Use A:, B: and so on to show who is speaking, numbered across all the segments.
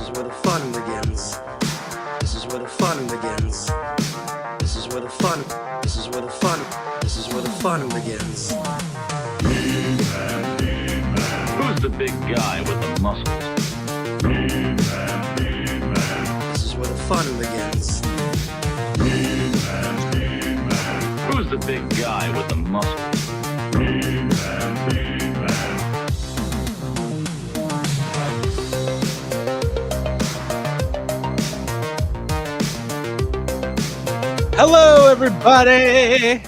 A: is where the fun begins. This is where the fun begins. This is where the fun. This is where the fun. This is where the fun begins.
B: Who's the big guy with the muscles?
A: This is where the fun begins.
B: Who's the big guy with the muscles?
C: Hello, everybody.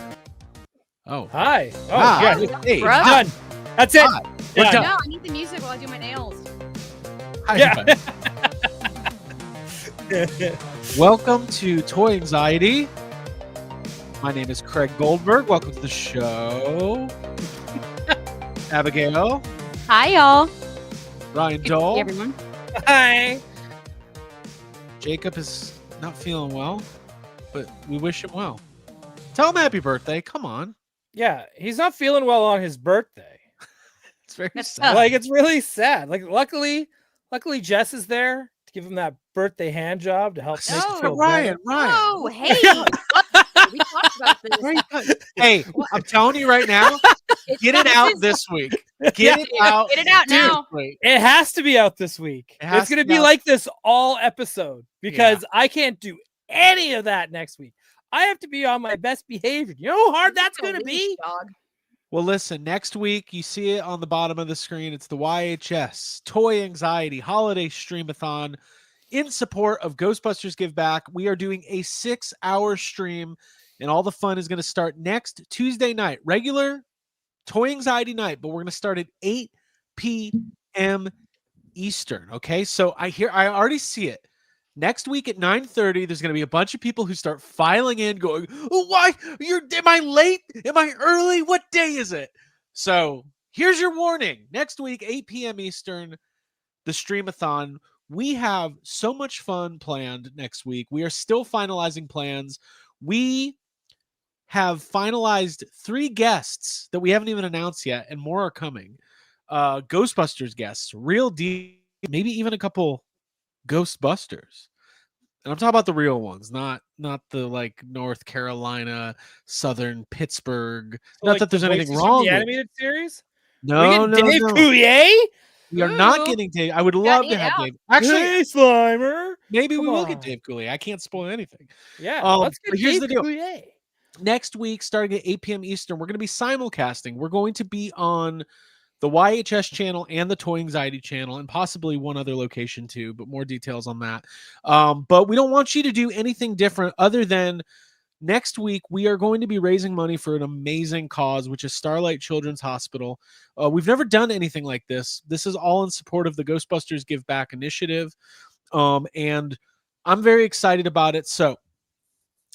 C: Oh,
D: Hi. Oh,
C: Hi.
D: yeah.
C: Hey,
E: Bruh.
D: Done. That's it.
C: Hi. We're
D: Yeah.
C: done.
E: No, I need the music while I do my nails.
C: Hi,
D: Yeah.
C: everybody. Welcome to Toy Anxiety. My name is Craig Goldberg. Welcome to the show. Abigail,
E: Hi, y'all.
C: Ryan
E: Hey,
C: Dole,
E: everyone.
D: Hi.
C: Jacob is not feeling well, but we wish him well. Tell him happy birthday. Come on.
D: Yeah, he's not feeling well on his birthday.
C: It's very
E: That's
C: sad.
E: tough.
D: Like, it's really sad. Like, luckily Jess is there to give him that birthday hand job to help make him
E: No.
D: feel
C: Ryan,
D: better.
C: Ryan.
E: Oh, hey. We talked about this.
C: Hey, I'm telling you right now, get it out this week. Get it out.
E: Get it out
C: this
E: now.
C: week.
D: It has to be out this week.
C: It has
D: It's going to
C: to
D: be
C: be out.
D: like this all episode because I can't do any of that next week. I have to be on my best behavior. You know how hard that's going to be?
E: Dog.
C: Well, listen, next week, you see it on the bottom of the screen. It's the YHS Toy Anxiety Holiday Streamathon in support of Ghostbusters Give Back. We are doing a 6-hour stream, and all the fun is going to start next Tuesday night. Regular Toy Anxiety night, but we're going to start at 8 p.m. Eastern, okay? So I already see it. Next week at 9:30, there's going to be a bunch of people who start filing in going, oh, why? Am I late? Am I early? What day is it? So here's your warning. Next week, 8 p.m. Eastern, the Streamathon. We have so much fun planned next week. We are still finalizing plans. We have finalized 3 guests that we haven't even announced yet, and more are coming. Ghostbusters guests, real deal, maybe even a couple Ghostbusters. And I'm talking about the real ones, not the like North Carolina, Southern Pittsburgh. Not
D: Like
C: that there's
D: the
C: anything
D: voices from
C: wrong
D: the
C: with it.
D: animated series?
C: No,
D: we get Dave
C: no.
D: Coulier?
C: We are not
E: Ooh.
C: getting Dave. I would love to
E: it
C: have
E: out.
C: Dave. Actually,
D: Hey, Slimer.
C: maybe we
D: Come
C: will get
D: on.
C: Dave Coulier. I can't spoil anything.
D: Yeah, let's get
C: but here's
D: Dave
C: the deal.
D: Coulier.
C: Next week, starting at 8 p.m. Eastern, we're going to be simulcasting. We're going to be on the YHS channel and the Toy Anxiety channel, and possibly one other location too, but more details on that. But we don't want you to do anything different other than next week we are going to be raising money for an amazing cause, which is Starlight Children's Hospital. We've never done anything like this. This is all in support of the Ghostbusters Give Back initiative, and I'm very excited about it. So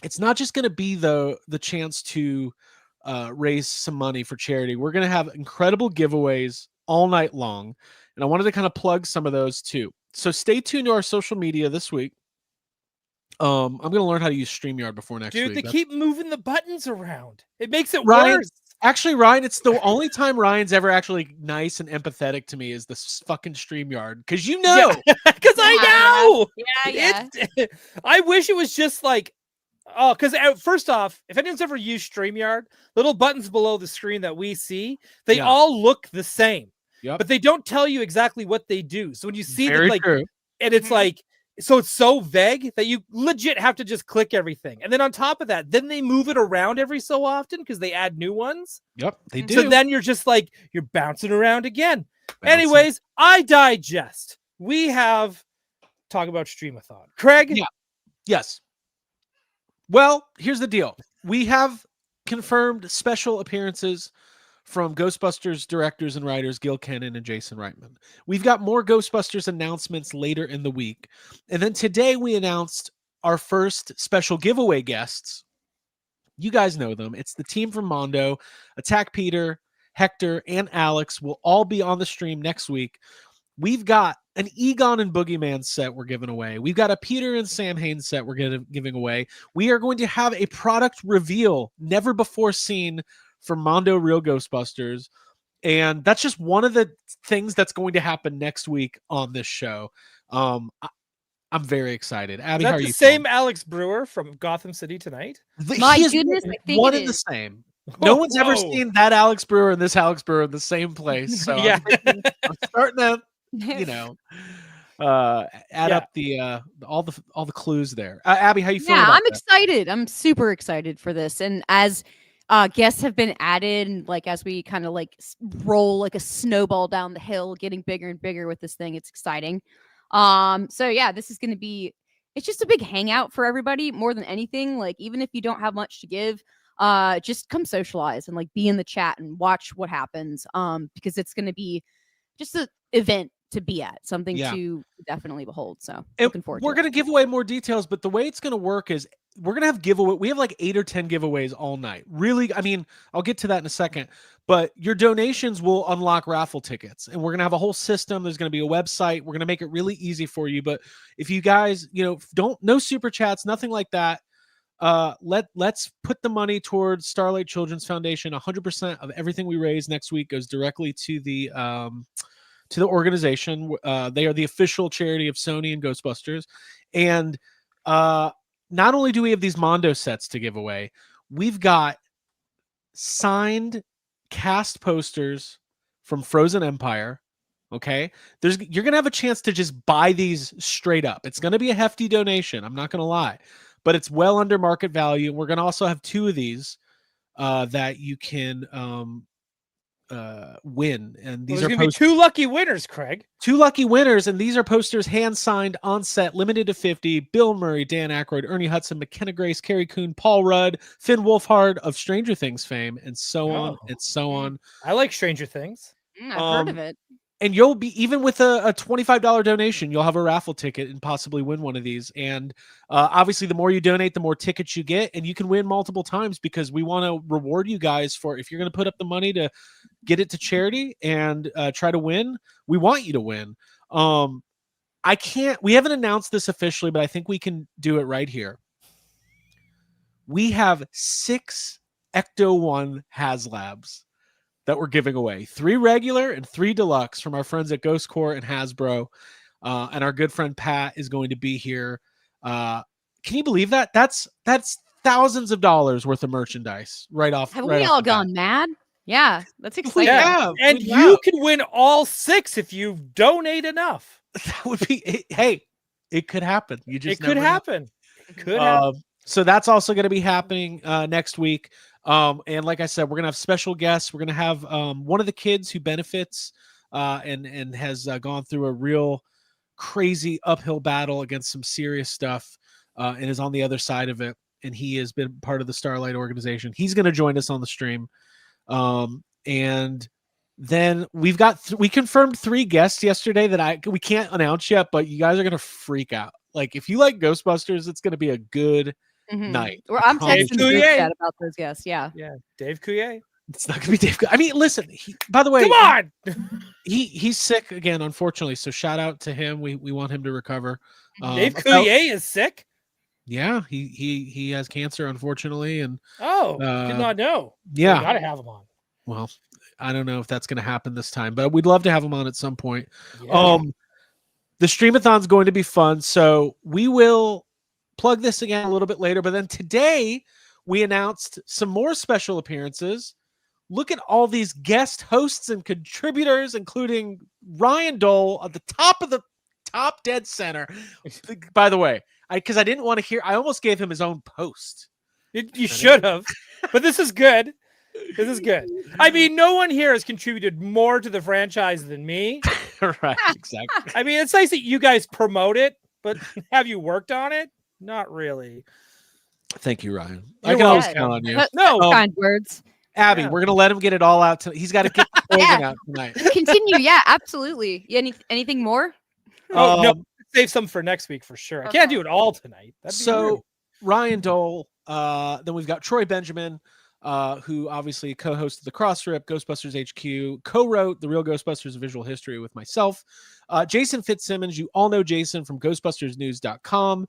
C: it's not just going to be the chance to raise some money for charity. We're going to have incredible giveaways all night long, and I wanted to kind of plug some of those too. So stay tuned to our social media this week. I'm going to learn how to use StreamYard before next
D: Dude,
C: week.
D: they keep moving the buttons around. It makes it
C: Ryan,
D: worse.
C: Actually, Ryan, it's the only time Ryan's ever actually nice and empathetic to me is this fucking StreamYard, because you know.
D: Because I know.
E: Yeah.
D: I wish it was just like, because first off, if anyone's ever used StreamYard, little buttons below the screen that we see, they
C: Yeah.
D: all look the same.
C: Yep.
D: But they don't tell you exactly what they do. So when you see
C: Very
D: them, like,
C: true.
D: and it's
E: Mhm.
D: like, so it's so vague that you legit have to just click everything. And then on top of that, then they move it around every so often because they add new ones.
C: Yep, they do.
D: So then you're just like, you're bouncing around again.
C: Bouncing.
D: Anyways, I digest. We have talk about Streamathon. Craig?
C: Yeah. Yes. Well, here's the deal. We have confirmed special appearances from Ghostbusters directors and writers Gil Kennan and Jason Reitman. We've got more Ghostbusters announcements later in the week. And then today we announced our first special giveaway guests. You guys know them. It's the team from Mondo. Attack Peter, Hector, and Alex will all be on the stream next week. We've got an Egon and Boogeyman set we're giving away. We've got a Peter and Sam Haines set we're giving away. We are going to have a product reveal never before seen for Mondo Real Ghostbusters. And that's just one of the things that's going to happen next week on this show. I'm very excited.
D: Is
C: Abby, how
D: that
C: are
D: the
C: you
D: same Alex Brewer from Gotham City Tonight?
E: My
C: He is
E: goodness, I think
C: one
E: it
C: and the
E: is.
C: same. No one's ever
D: Whoa.
C: seen that Alex Brewer and this Alex Brewer in the same place. So
D: Yeah.
C: I'm starting to, add
D: Yeah.
C: up the all the clues there. Abby, how you feeling
E: Yeah,
C: about
E: I'm
C: that?
E: excited. I'm super excited for this. And as guests have been added, and like as we kind of like roll like a snowball down the hill, getting bigger and bigger with this thing, it's exciting. So yeah, this is going to be. It's just a big hangout for everybody more than anything. Like even if you don't have much to give, just come socialize and like be in the chat and watch what happens. Because it's going to be just an event to be at, something
C: Yeah.
E: to definitely behold. So
C: And
E: looking forward to
C: we're
E: it.
C: going to give away more details, but the way it's going to work is we're going to have giveaway. We have like 8 or 10 giveaways all night. Really, I mean, I'll get to that in a second, but your donations will unlock raffle tickets, and we're going to have a whole system. There's going to be a website. We're going to make it really easy for you. But if you guys, no super chats, nothing like that. Let's put the money towards Starlight Children's Foundation. 100% of everything we raise next week goes directly to the organization. They are the official charity of Sony and Ghostbusters. And not only do we have these Mondo sets to give away, we've got signed cast posters from Frozen Empire. Okay. You're going to have a chance to just buy these straight up. It's going to be a hefty donation. I'm not going to lie, but it's well under market value. We're going to also have 2 of these that you can win, and these
D: There's
C: are
D: gonna be 2 lucky winners, Craig.
C: 2 lucky winners, and these are posters hand signed on set, limited to 50. Bill Murray, Dan Aykroyd, Ernie Hudson, McKenna Grace, Carrie Coon, Paul Rudd, Finn Wolfhard of Stranger Things fame, and so on and so on.
D: I like Stranger Things.
E: I've heard of it.
C: And you'll be, even with a $25 donation, you'll have a raffle ticket and possibly win one of these. And obviously, the more you donate, the more tickets you get, and you can win multiple times, because we want to reward you guys for, if you're going to put up the money to get it to charity and try to win, we want you to win. We haven't announced this officially, but I think we can do it right here. We have 6 Ecto 1 HasLabs that we're giving away, 3 regular and 3 deluxe from our friends at Ghost Corps and Hasbro. And our good friend Pat is going to be here. Can you believe that? That's thousands of dollars worth of merchandise right off.
E: Have
C: right
E: we
C: off
E: all
C: the bat.
E: gone mad? Yeah, that's exciting.
C: Yeah,
D: And
C: we
D: you
C: have.
D: can win all 6 if you donate enough.
C: That would be, hey, it could happen. You just
D: It could
C: never know.
D: happen. It could happen.
C: So that's also going to be happening next week. And like I said, we're gonna have special guests. We're gonna have one of the kids who benefits and has gone through a real crazy uphill battle against some serious stuff and is on the other side of it. And he has been part of the Starlight organization. He's going to join us on the stream. And then we've got we confirmed 3 guests yesterday that we can't announce yet, but you guys are going to freak out. Like, if you like Ghostbusters, it's going to be a good night.
E: Or I'm
C: promise
E: texting
C: you.
E: the group chat about those guests. Yeah.
D: Yeah, Dave Coulier.
C: It's not gonna be Dave. I mean, listen. By the way,
D: Come on.
C: he's sick again, unfortunately. So shout out to him. We want him to recover.
D: Dave Coulier is sick.
C: Yeah, he has cancer, unfortunately, and
D: did not know.
C: Yeah,
D: Got to have him on.
C: Well, I don't know if that's going to happen this time, but we'd love to have him on at some point.
D: Yeah.
C: The Streamathon's going to be fun, so we will plug this again a little bit later. But then today we announced some more special appearances. Look at all these guest hosts and contributors, including Ryan Dole at the top of the top dead center. By the way, because I didn't want to hear, I almost gave him his own post.
D: You should have, but this is good. This is good. I mean, no one here has contributed more to the franchise than me.
C: Right, exactly.
D: I mean, it's nice that you guys promote it, but have you worked on it? Not really.
C: Thank you, Ryan.
D: You're
C: I can always
D: welcome.
C: count on you.
D: No.
E: Kind words.
C: Abby,
D: Yeah.
C: we're going to let him get it all out. He's got to get the closing out tonight.
E: Continue. Yeah, absolutely. Yeah, anything more?
D: Oh, no. Save some for next week for sure. I can't do it all tonight. That'd be
C: So
D: rude.
C: Ryan Dole, then we've got Troy Benjamin, who obviously co-hosted the Crossrip, Ghostbusters HQ, co-wrote The Real Ghostbusters: A Visual History with myself. Jason Fitzsimmons, you all know Jason from GhostbustersNews.com.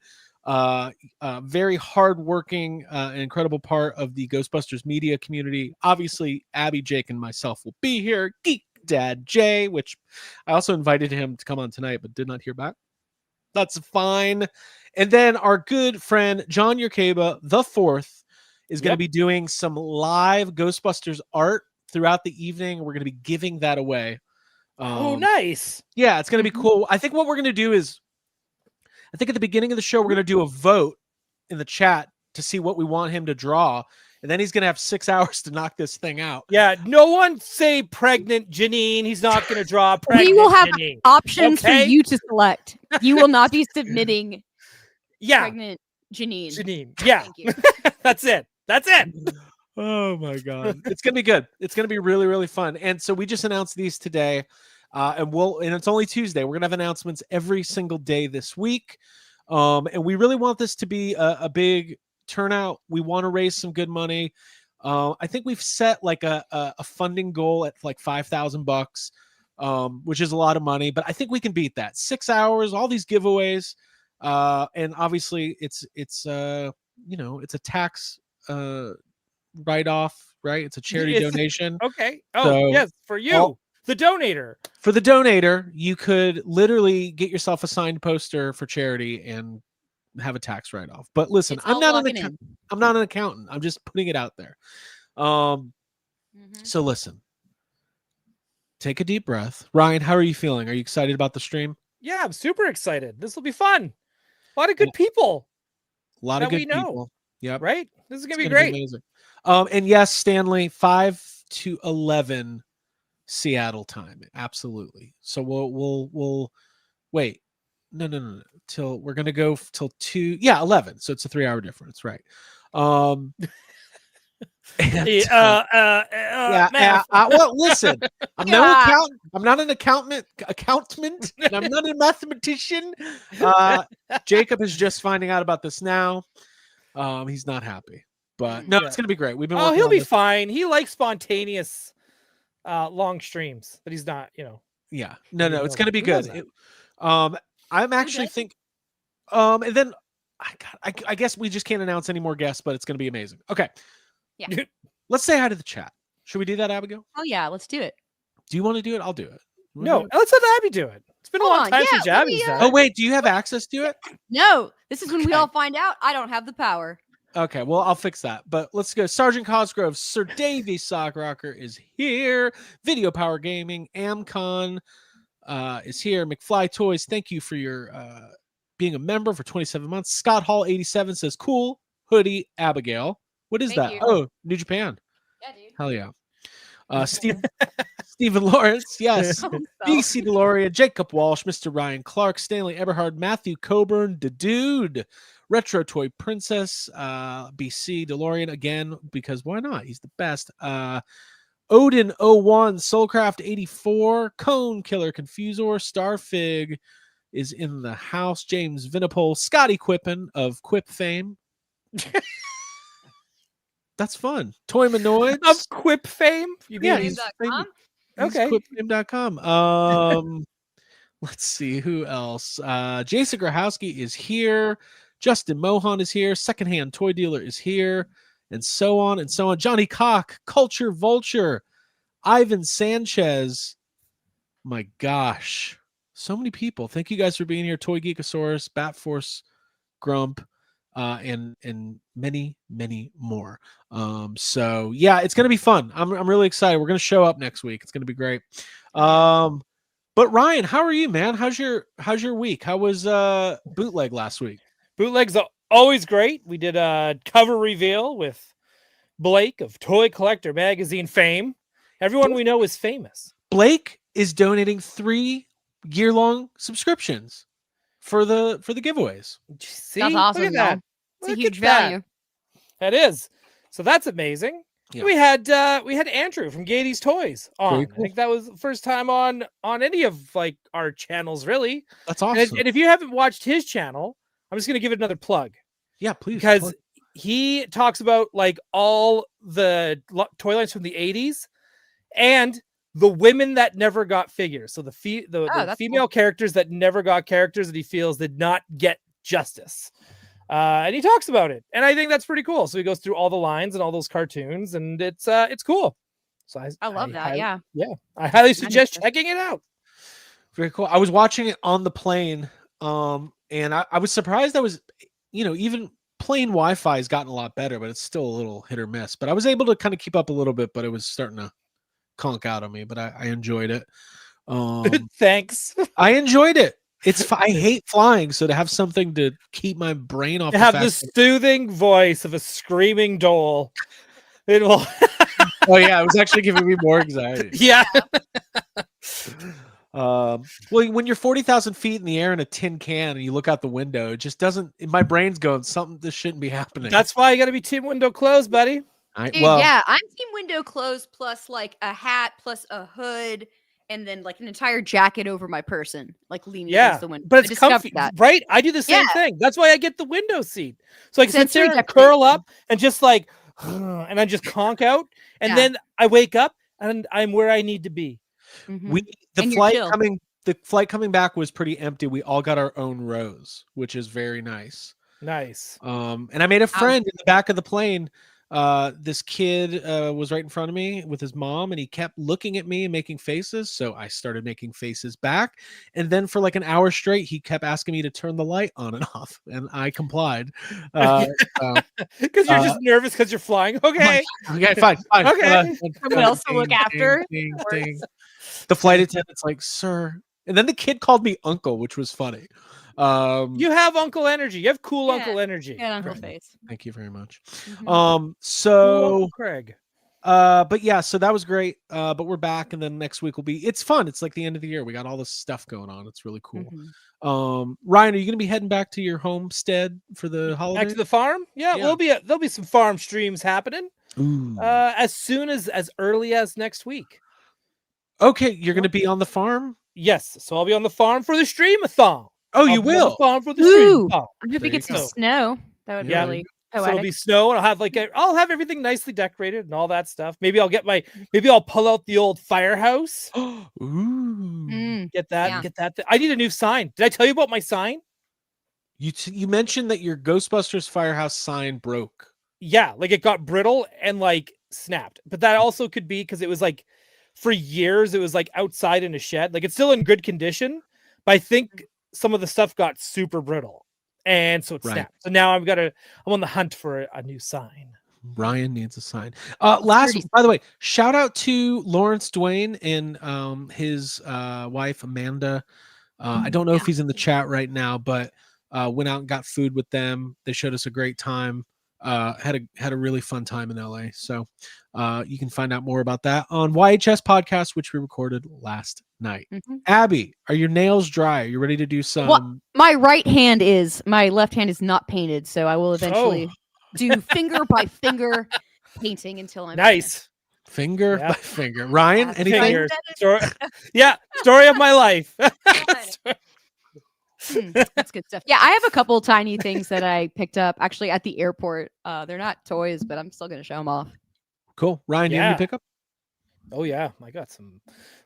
C: Very hardworking, an incredible part of the Ghostbusters media community. Obviously, Abby, Jake, and myself will be here. Geek Dad Jay, which I also invited him to come on tonight, but did not hear back. That's fine. And then our good friend John Yerkeba, the fourth, is going to
D: Yep.
C: be doing some live Ghostbusters art throughout the evening. We're going to be giving that away.
D: Oh, nice.
C: Yeah, it's going to be
E: Mhm.
C: cool. I think what we're going to do is, I think at the beginning of the show, we're going to do a vote in the chat to see what we want him to draw. And then he's going to have 6 hours to knock this thing out.
D: Yeah, no one say pregnant Janine. He's not going to draw pregnant
E: We will have
D: Janine.
E: options
D: Okay.
E: for you to select. You will not be submitting
D: Yeah,
E: pregnant Janine.
D: Janine. Yeah,
E: Thank you.
D: that's it. That's it.
C: Oh my god, it's gonna be good. It's gonna be really, really fun. And so we just announced these today, and it's only Tuesday. We're gonna have announcements every single day this week, and we really want this to be a big turnout. We want to raise some good money. I think we've set like a funding goal at like $5,000, which is a lot of money, but I think we can beat that. 6 hours, all these giveaways, and obviously it's a tax write-off, right? It's a charity
D: It's-
C: donation.
D: Okay. Oh,
C: So,
D: yes, for you,
C: all-
D: the donator.
C: For the donator, you could literally get yourself a signed poster for charity and have a tax write-off. But listen,
E: It's
C: I'm
E: all
C: not
E: logging in.
C: I'm not an accountant. I'm just putting it out there.
E: Mhm.
C: So listen. Take a deep breath. Ryan, how are you feeling? Are you excited about the stream?
D: Yeah, I'm super excited. This will be fun. A lot of good people,
C: A lot of
D: that
C: good
D: we know.
C: people. Yep.
D: right? This is
C: It's
D: gonna be
C: gonna
D: great.
C: amazing. And yes, Stanley, 5 to 11 Seattle time. Absolutely. So we'll wait. No. Till we're gonna go till 2. Yeah, 11. So it's a 3-hour difference, right? And,
D: Math.
C: well, listen, I'm no
E: Yeah.
C: accountant. I'm not an accountant, and I'm not a mathematician. Jacob is just finding out about this now. He's not happy, but no,
D: Yeah.
C: it's gonna be great. We've been.
D: Oh,
C: working
D: he'll
C: on
D: be
C: this.
D: fine. He likes spontaneous, long streams, but he's not.
C: Yeah,
D: He
C: no,
D: knows
C: it's gonna
D: that.
C: be
D: He knows
C: good.
D: that.
C: I'm actually
E: doesn't?
C: think, and then I guess we just can't announce any more guests, but it's gonna be amazing. Okay,
E: Yeah.
C: let's say hi to the chat. Should we do that, Abigail?
E: Oh yeah, let's do it.
C: Do you want to do it? I'll do it. You wanna
D: No,
C: do it?
D: let's let Abby do it. It's been a
E: Hold
D: long
E: on.
D: time
E: Yeah,
D: since
E: let
D: Abby's
E: me,
D: done
C: Oh
D: it.
C: wait, do you have access to it?
E: No, this is when we
C: Okay.
E: all find out I don't have the power.
C: Okay, well, I'll fix that. But let's go. Sergeant Cosgrove, Sir Davey Sock Rocker is here. Video Power Gaming, Amcon is here. McFly Toys, thank you for your being a member for 27 months. Scott Hall 87 says, cool hoodie, Abigail. What is
E: Thank
C: that?
E: you.
C: Oh, New Japan.
E: Yeah, dude.
C: Hell yeah. Stephen Lawrence, yes. BC DeLorean, Jacob Walsh, Mr. Ryan Clark, Stanley Eberhard, Matthew Coburn, the Dude, Retro Toy Princess, BC DeLorean again, because why not? He's the best. Odin 01, Soulcraft 84, Cone Killer Confusor, Starfig is in the house, James Vinipole, Scotty Quippen of Quip fame. That's fun. Toy Manoids.
D: Of Quip fame? You
C: Yeah,
D: mean
C: he's
E: Quipfame.com?
D: Okay.
C: Quipfame.com. Let's see who else. Jason Grahowski is here. Justin Mohan is here. Secondhand Toy Dealer is here, and so on and so on. Johnny Cock, Culture Vulture, Ivan Sanchez. My gosh, so many people. Thank you guys for being here. Toy Geekosaurus, Batforce, Grump, and many more. So yeah, it's gonna be fun. I'm really excited. We're gonna show up next week. It's gonna be great. But Ryan, how are you, man? How's your week? How was bootleg last week?
D: Bootleg's always great. We did a cover reveal with Blake of Toy Collector Magazine fame. Everyone we know is famous.
C: Blake is donating 3 year-long subscriptions for the giveaways.
D: See?
E: That's awesome,
D: Look at that.
E: It's a
D: Look
E: huge
D: at that.
E: value.
D: That is. So that's amazing.
C: Yeah.
D: We had Andrew from Gady's Toys on.
C: Very
D: I
C: cool.
D: think that was the first time on any of like our channels, really.
C: That's
D: And
C: awesome.
D: and if you haven't watched his channel, I'm just gonna give it another plug
C: Yeah, please.
D: because he talks about like all the toy lines from the 80s and the women that never got figures. So the
E: that's
D: female characters that never got characters that he feels did not get justice. And he talks about it, and I think that's pretty cool. So he goes through all the lines and all those cartoons, and it's cool. So
E: I love that. Yeah.
D: I highly suggest
E: Understood.
D: checking it out.
C: Very cool. I was watching it on the plane and I was surprised. I was, even plain Wi-Fi has gotten a lot better, but it's still a little hit or miss. But I was able to kind of keep up a little bit, but it was starting to conk out on me. But I enjoyed it.
D: Thanks.
C: I enjoyed it. I hate flying, so to have something to keep my brain off.
D: To have the soothing voice of a screaming dole, it will.
C: Oh yeah, it was actually giving me more anxiety.
D: Yeah.
C: Well, when you're 40,000 feet in the air in a tin can and you look out the window, it just doesn't. My brain's going, something. This shouldn't be happening.
D: That's why you got to be team window closed, buddy.
E: Dude, yeah, I'm team window closed plus like a hat plus a hood and then like an entire jacket over my person, like leaning against the window.
D: But it's comfy, right? I do the same thing. That's why I get the window seat, so I can sit there and curl up and just like, and I just conk out, and then I wake up and I'm where I need to be.
E: Mm-hmm.
C: The flight coming back was pretty empty. We all got our own rows, which is very nice.
D: Nice.
C: And I made a friend in the back of the plane. This kid was right in front of me with his mom, and he kept looking at me and making faces. So I started making faces back. And then for like an hour straight, he kept asking me to turn the light on and off, and I complied.
D: Because you're just nervous because you're flying. Okay.
C: Okay, fine.
D: Okay.
E: Someone else to look after.
C: The flight attendant's like, "Sir," and then the kid called me uncle, which was funny.
D: You have uncle energy. You have cool uncle energy.
E: Yeah, uncle face.
C: Thank you very much.
E: Mm-hmm.
C: So
D: Craig.
C: But yeah, so that was great. But we're back, and then next week it's fun. It's like the end of the year. We got all this stuff going on. It's really cool.
E: Mm-hmm.
C: Ryan, are you gonna be heading back to your homestead for the holiday?
D: Back to the farm? Yeah. There'll be some farm streams happening.
C: Ooh.
D: As early as next week.
C: Okay, you're gonna be on the farm?
D: Yes. So I'll be on the farm for the stream-a-thon.
C: Oh, you will?
D: Farm for the stream-a-thon.
E: I hope we get some snow. That would be really
D: poetic. So it'll be snow, and I'll have everything nicely decorated and all that stuff. Maybe I'll pull out the old firehouse.
C: Ooh.
D: Get that. I need a new sign. Did I tell you about my sign?
C: You mentioned that your Ghostbusters firehouse sign broke.
D: Yeah, like it got brittle and like snapped. But that also could be because it was like for years it was like outside in a shed. Like it's still in good condition, but I think some of the stuff got super brittle, and so it snapped. So now I'm on the hunt for a new sign.
C: Ryan needs a sign. By the way, shout out to Lawrence Dwayne and his wife Amanda. I don't know if he's in the chat right now, but went out and got food with them. They showed us a great time. Had a really fun time in LA. So you can find out more about that on YHS podcast, which we recorded last night. Abby, are your nails dry? Are you ready to do some?
E: Well, my right hand is. My left hand is not painted, so I will eventually do finger by finger painting until I'm
D: nice.
C: Finger by finger. Ryan, anything?
D: Story of my life.
E: That's good stuff. Yeah, I have a couple tiny things that I picked up actually at the airport. They're not toys, but I'm still going to show them off.
C: Cool. Ryan, do you have any pickup?
D: Oh yeah, I got some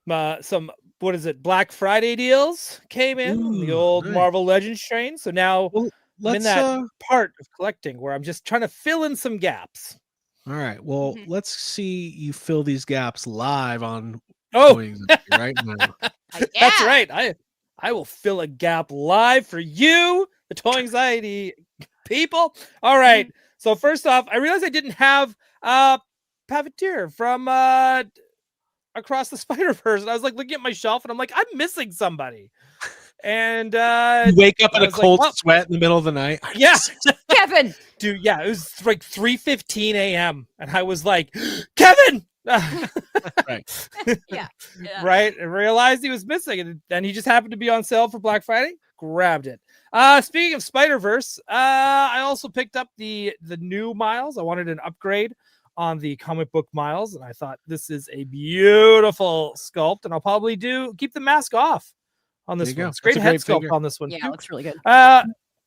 D: what is it? Black Friday deals came in on the old Marvel Legends train. So now I'm in that part of collecting where I'm just trying to fill in some gaps.
C: All right. Well, let's see you fill these gaps live on right now.
D: That's right. I will fill a gap live for you, the Toy Anxiety people. All right. So first off, I realized I didn't have Pavitir from Across the Spider-Verse. And I was like looking at my shelf and I'm like, I'm missing somebody. And
C: you wake up in a cold sweat in the middle of the night.
D: Yeah.
E: Kevin.
D: Dude, yeah, it was like 3:15 a.m. and I was like, Kevin.
C: Right.
E: Yeah.
D: Right. I realized he was missing, and then he just happened to be on sale for Black Friday. Grabbed it. Speaking of Spider-Verse, I also picked up the new Miles. I wanted an upgrade on the comic book Miles, and I thought this is a beautiful sculpt, and I'll probably keep the mask off on this one. It's great head sculpt on this one.
E: Yeah, it looks really good.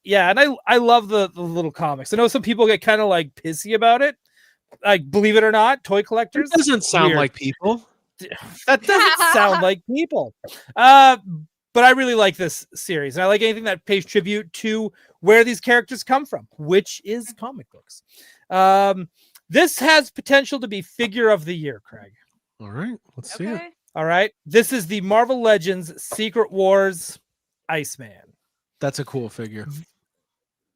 D: Yeah, and I love the little comics. I know some people get kind of like pissy about it. Like, believe it or not, toy collectors.
C: It doesn't sound like people.
D: That doesn't sound like people. But I really like this series. And I like anything that pays tribute to where these characters come from, which is comic books. This has potential to be figure of the year, Craig.
C: All right, let's see it.
D: All right. This is the Marvel Legends Secret Wars Iceman.
C: That's a cool figure.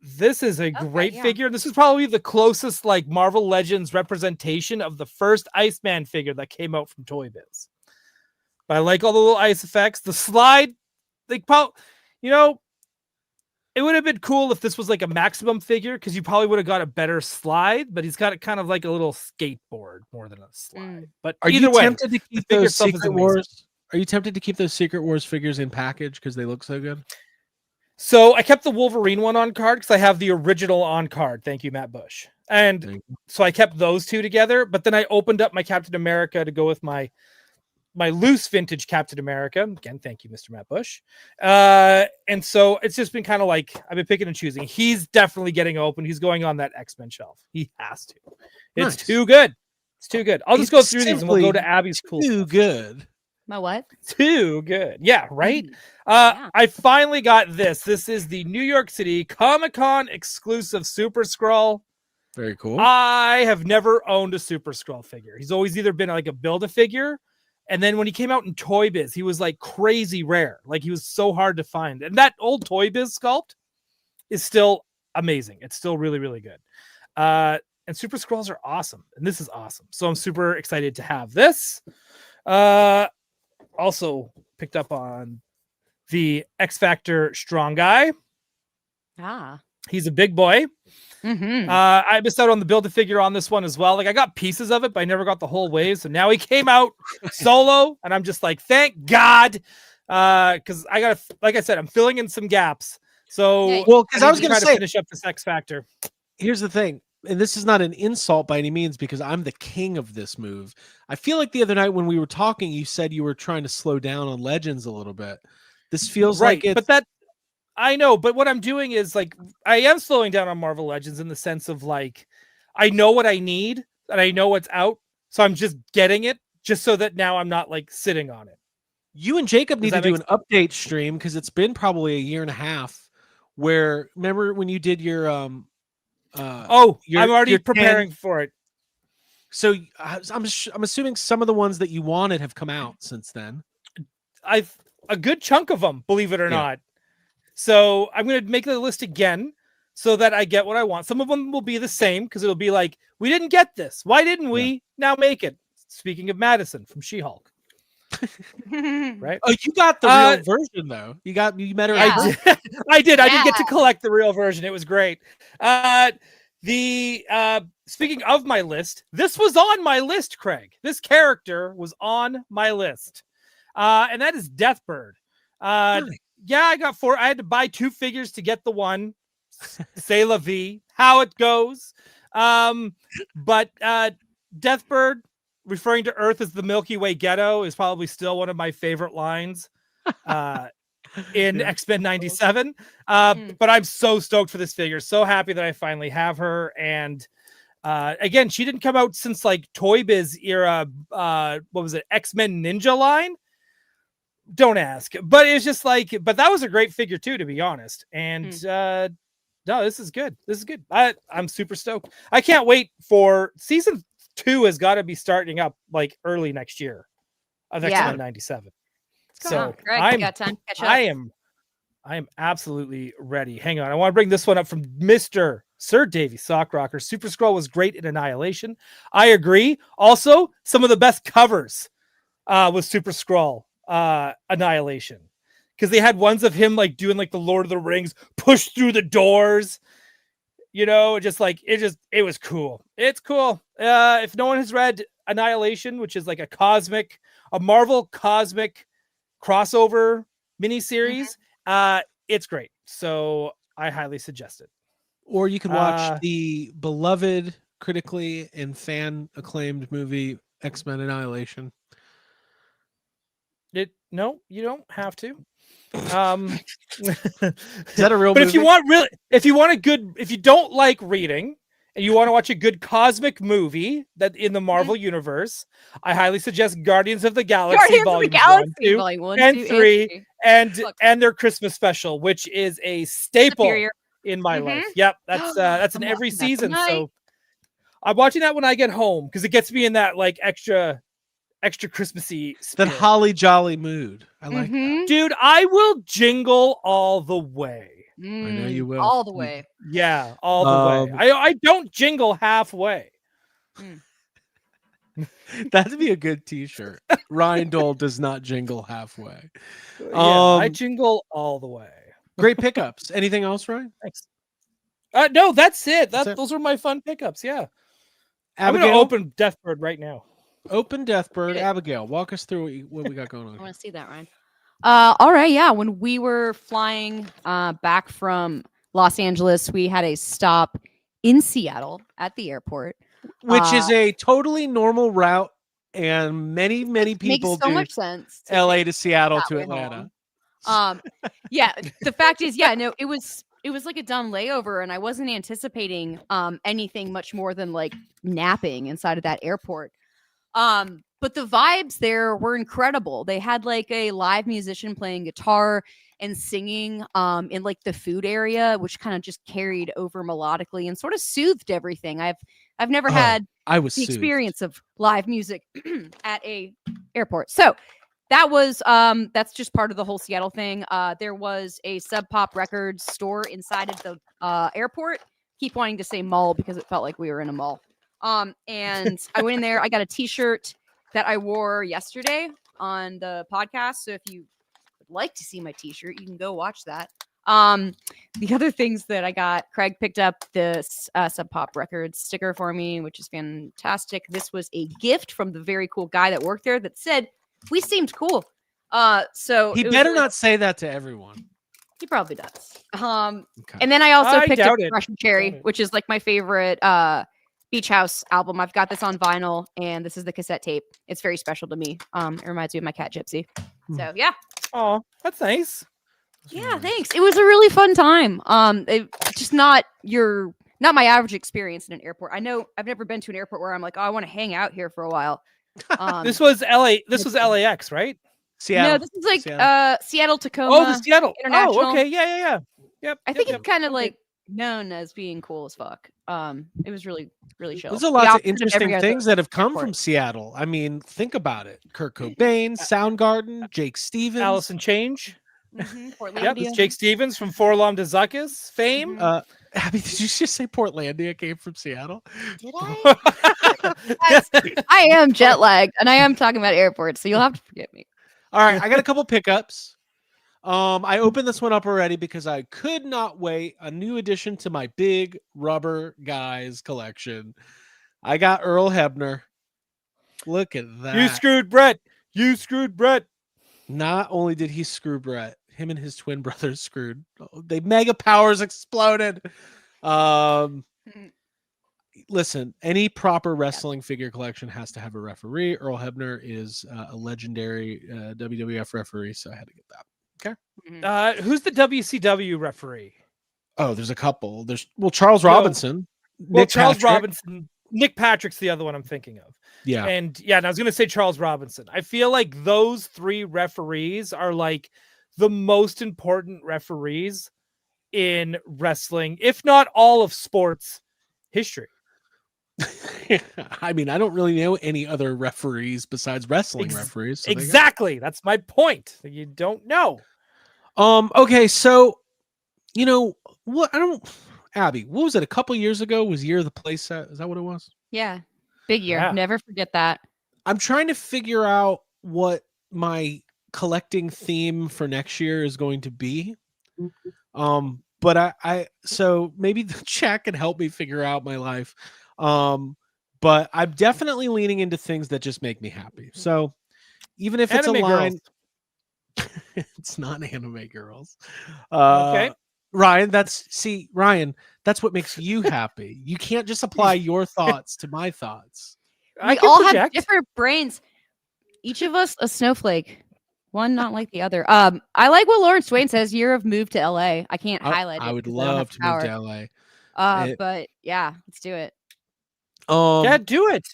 D: This is a great
E: yeah.
D: figure. This is probably the closest like Marvel Legends representation of the first Iceman figure that came out from Toy Biz. But I like all the little ice effects. The slide, like, you know, it would have been cool if this was like a Maximum figure because you probably would have got a better slide. But he's got it kind of like a little skateboard more than a slide. But
C: Are
D: either
C: you
D: way,
C: tempted to keep
D: figure
C: those
D: itself is
C: Secret
D: amazing.
C: Wars? Are you tempted to keep those Secret Wars figures in package because they look so good?
D: So I kept the Wolverine one on card because I have the original on card. Thank you, Matt Bush. And so I kept those two together. But then I opened up my Captain America to go with my loose vintage Captain America. Again, thank you, Mr. Matt Bush. And so it's just been kind of like I've been picking and choosing. He's definitely getting open. He's going on that X-Men shelf. He has to. It's too good. It's too good. I'll just go through these and we'll go to Abby's cool.
C: Too good.
E: My what?
D: Too good. Yeah, right?
E: Yeah.
D: I finally got this. This is the New York City Comic-Con exclusive Super Skrull.
C: Very cool.
D: I have never owned a Super Skrull figure. He's always either been like a Build-A-Figure, and then when he came out in Toy Biz, he was like crazy rare. Like he was so hard to find. And that old Toy Biz sculpt is still amazing. It's still really, really good. And Super Skrulls are awesome. And this is awesome. So I'm super excited to have this. Also picked up on the X Factor Strong Guy.
E: Ah.
D: He's a big boy.
E: Mm-hmm.
D: I missed out on the Build-A-Figure on this one as well. Like I got pieces of it, but I never got the whole wave. So now he came out solo, and I'm just like, thank God, because I gotta, like I said, I'm filling in some gaps. So
C: well, because I was going to say,
D: finish up this X Factor.
C: Here's the thing, and this is not an insult by any means, because I'm the king of this move. I feel like the other night when we were talking, you said you were trying to slow down on Legends a little bit. This feels
D: right,
C: like it's...
D: but that. I know, but what I'm doing is like I am slowing down on Marvel Legends in the sense of like I know what I need and I know what's out, so I'm just getting it just so that now I'm not like sitting on it.
C: You and Jacob need to do an update stream because it's been probably a year and a half. Where remember when you did your
D: I'm already preparing for it.
C: So I'm assuming some of the ones that you wanted have come out since then.
D: A good chunk of them, believe it or not. So I'm going to make the list again so that I get what I want. Some of them will be the same because it'll be like, we didn't get this. Why didn't we? Yeah. Now make it. Speaking of Madison from She-Hulk. Right?
C: Oh, you got the real version though. You met her.
E: Yeah.
D: I did. I did get to collect the real version. It was great. Speaking of my list, this was on my list, Craig. This character was on my list. And that is Deathbird. Really? Yeah, I got 4. I had to buy 2 figures to get the one. C'est la vie, how it goes. But Deathbird, referring to Earth as the Milky Way ghetto, is probably still one of my favorite lines in X-Men 97. But I'm so stoked for this figure. So happy that I finally have her. And again, she didn't come out since like Toy Biz era. What was it? X-Men Ninja line. Don't ask, but it's just like, but that was a great figure too, to be honest. And no, this is good. This is good. I'm super stoked. I can't wait for season 2 has got to be starting up like early next year of X-Men 97. So I am absolutely ready. Hang on. I want to bring this one up from Mr. Sir Davey Sockrocker. Super Skrull was great in Annihilation. I agree. Also, some of the best covers was Super Skrull Annihilation, because they had ones of him like doing like the Lord of the Rings push through the doors, you know, just like it was cool. It's cool. If no one has read Annihilation, which is like a Marvel cosmic crossover miniseries, it's great. So I highly suggest it.
C: Or you can watch the beloved, critically and fan acclaimed movie X-Men Annihilation.
D: No, you don't have to.
C: Is that a real
D: but
C: movie?
D: if you don't like reading and you want to watch a good cosmic movie that in the Marvel universe, I highly suggest Guardians of the Galaxy Volume 1, and 3 and their Christmas special, which is a staple in my life. Yep, that's in every season. So I'm watching that when I get home because it gets me in that like extra Christmassy spirit.
C: That holly jolly mood. I like that.
D: Dude, I will jingle all the way.
C: know you will.
E: All the way.
D: Yeah, all the way. I don't jingle halfway.
C: That'd be a good T-shirt. Ryan Dole does not jingle halfway.
D: Yeah, I jingle all the way.
C: Great pickups. Anything else, Ryan?
D: Thanks. No, that's it.
C: That's it.
D: Those are my fun pickups. Yeah.
C: Abigail,
D: I'm going to open Deathbird right now.
C: Open Deathbird.
E: Okay.
C: Abigail, walk us through what we got going
E: I
C: on.
E: want to see that, Ryan. All right, yeah. When we were flying back from Los Angeles, we had a stop in Seattle at the airport,
C: Which is a totally normal route, and many
E: makes
C: people
E: so
C: do
E: much sense.
C: LA to Seattle
E: that
C: to
E: way
C: Atlanta.
E: Yeah. The fact is, yeah, no, it was like a done layover, and I wasn't anticipating anything much more than like napping inside of that airport. But the vibes there were incredible. They had like a live musician playing guitar and singing in like the food area, which kind of just carried over melodically and sort of soothed everything. I've never had
C: I was
E: the
C: soothed.
E: experience of live music at a airport. So that was that's just part of the whole Seattle thing. There was a Sub Pop Records store inside of the airport. Keep wanting to say mall because it felt like we were in a mall. And I went in there. I got a T-shirt that I wore yesterday on the podcast. So if you would like to see my T-shirt, you can go watch that. The other things that I got, Craig picked up this Sub Pop Records sticker for me, which is fantastic. This was a gift from the very cool guy that worked there that said we seemed cool. So
C: He
E: it was
C: better
E: really-
C: not say that to everyone.
E: He probably does.
C: Okay.
E: And then I also
D: I
E: picked up
D: doubt it.
E: Russian Cherry,
D: Doubt it.
E: which is like my favorite Beach House album. I've got this on vinyl, and this is the cassette tape. It's very special to me. It reminds me of my cat Gypsy. So yeah,
D: Oh, that's nice.
E: yeah. Thanks. It was a really fun time. Just not my average experience in an airport. I know I've never been to an airport where I'm like, oh, I want to hang out here for a while.
D: This was LA. This was LAX, right?
C: Seattle.
E: No, this is like
C: Seattle.
E: Seattle Tacoma.
D: Oh, the Seattle.
E: International.
D: Oh, okay. Yeah. Yep.
E: I think
D: yep,
E: it's kind of
D: okay.
E: like known as being cool as fuck. It was really chill.
C: There's a
E: The
C: lot of
E: opposite
C: interesting
E: every other
C: things that have come
E: airport.
C: from Seattle. I mean, think about it. Kurt Cobain, Soundgarden, Jake Stevens.
D: Allison Change.
E: Portlandia.
D: Yep. It's Jake Stevens from Forlom to Zuckus fame.
C: Abby, did you just say Portlandia came from Seattle?
E: Did I? Yes, I am jet lagged, and I am talking about airports, so you'll have to forgive me.
C: All right, I got a couple pickups. I opened this one up already because I could not wait. A new addition to my big rubber guys collection. I got Earl Hebner. Look at that.
D: You screwed Brett. You screwed Brett.
C: Not only did he screw Brett, him and his twin brothers screwed. They mega powers exploded. Listen, any proper wrestling figure collection has to have a referee. Earl Hebner is a legendary WWF referee, so I had to get that. Okay.
D: Who's the WCW referee?
C: Oh, there's a couple. There's Charles Robinson.
D: Well,
C: Nick
D: Charles
C: Patrick.
D: Robinson. Nick Patrick's the other one I'm thinking of.
C: Yeah.
D: And I was going to say Charles Robinson. I feel like those three referees are like the most important referees in wrestling, if not all of sports history.
C: I mean, I don't really know any other referees besides wrestling referees. So
D: Exactly. That's my point. You don't know.
C: Okay, so what Abby, what was it? A couple years ago was Year of the Playset. Is that what it was?
E: Yeah, big year.
D: Yeah.
E: Never forget that.
C: I'm trying to figure out what my collecting theme for next year is going to be. But I so maybe the chat can help me figure out my life. But I'm definitely leaning into things that just make me happy. So even if it's
D: Anime
C: a line,
D: girls.
C: it's not anime girls.
D: Okay.
C: Ryan, that's what makes you happy. You can't just apply your thoughts to my thoughts.
D: I
E: We
D: can
E: all have
D: project.
E: different brains. Each of us a snowflake. One not like the other. I like what Lawrence Swain says. Year of move to LA. I can't highlight it.
C: I would
E: 'cause I don't have
C: love to
E: power.
C: move to LA.
E: But yeah, let's do it.
D: Yeah, do it.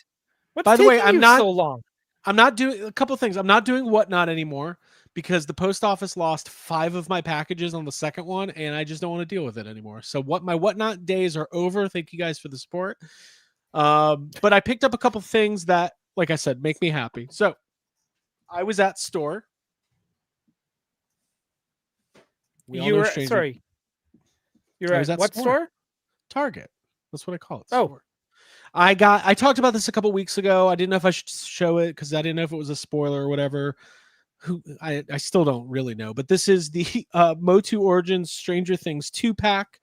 D: What's
C: by the way,
D: taking
C: I'm
D: you
C: not-
D: so long.
C: I'm not doing a couple things. I'm not doing Whatnot anymore because the post office lost 5 of my packages on the second one, and I just don't want to deal with it anymore. So my Whatnot days are over. Thank you guys for the support. But I picked up a couple things that, like I said, make me happy. So I was at store. We all
D: You
C: know
D: were
C: Stranger-
D: sorry. You're
C: I
D: at
C: was at
D: what store?
C: Target. That's what I call it.
D: Oh.
C: Store. I talked about this a couple weeks ago. I didn't know if I should show it because I didn't know if it was a spoiler or whatever. I still don't really know, but this is the Motu Origins Stranger Things 2-pack.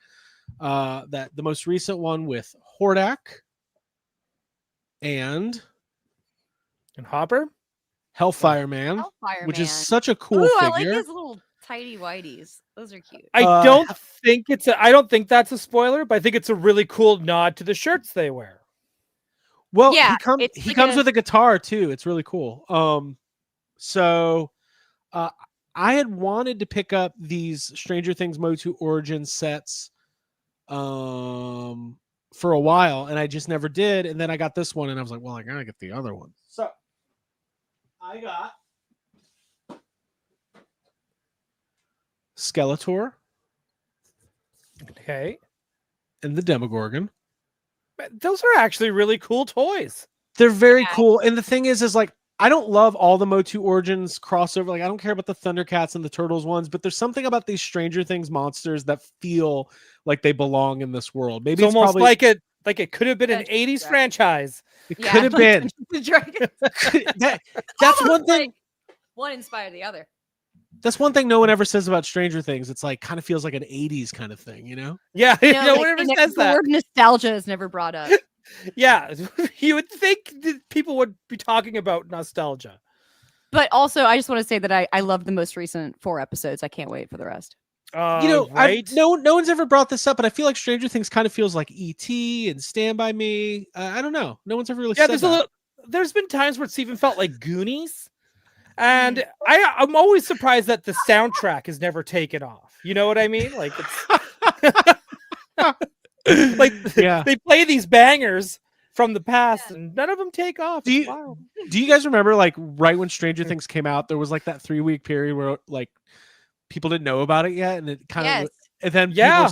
C: That the most recent one with Hordak and
D: Hopper.
C: Hellfire Man,
E: Hellfire
C: which
E: Man.
C: is such a cool
E: Ooh, I
C: figure.
E: like his little tidy whities. Those are cute.
D: I don't think I don't think that's a spoiler, but I think it's a really cool nod to the shirts they wear.
C: Well,
E: Yeah,
C: he
E: it's like
C: comes
E: a-
C: with a guitar too. It's really cool. So I had wanted to pick up these Stranger Things Motu Origins sets for a while, and I just never did. And then I got this one, and I was like, well, I gotta get the other one. So I got Skeletor
D: Okay.
C: and the Demogorgon.
D: Those are actually really cool toys.
C: They're very
E: Yeah.
C: cool. And the thing is like, I don't love all the Motu Origins crossover. Like, I don't care about the Thundercats and the Turtles ones, but there's something about these Stranger Things monsters that feel like they belong in this world. Maybe
D: It's almost
C: probably
D: like it could have been an
E: Yeah,
D: 80s
E: yeah.
D: franchise.
C: it
E: Yeah,
C: could have
E: like
C: been.
E: Dungeons and Dragons.
C: That's
E: Almost
C: one thing.
E: like one inspired the other.
C: That's one thing no one ever says about Stranger Things. It's like kind of feels like an 80s kind of thing, you know?
D: Yeah,
E: No,
D: no one ever
E: the
D: says that.
E: word nostalgia is never brought up.
D: Yeah, you would think that people would be talking about nostalgia.
E: But also, I just want to say that I love the most recent 4 episodes. I can't wait for the rest.
C: You know,
D: Right?
C: no one's ever brought this up, but I feel like Stranger Things kind of feels like E.T. and Stand By Me. I don't know. No one's ever really
D: Yeah,
C: said
D: there's
C: that.
D: there's been times where it's even felt like Goonies. And I'm always surprised that the soundtrack is never taken off. You know what I mean? Like it's like
C: Yeah.
D: they play these bangers from the past and none of them take off.
C: Do
D: It's
C: you-
D: wild.
C: Do you guys remember, like, right when Stranger Things came out, there was like that 3-week period where like people didn't know about it yet, and it kind
E: Yes.
C: of, and then
D: Yeah.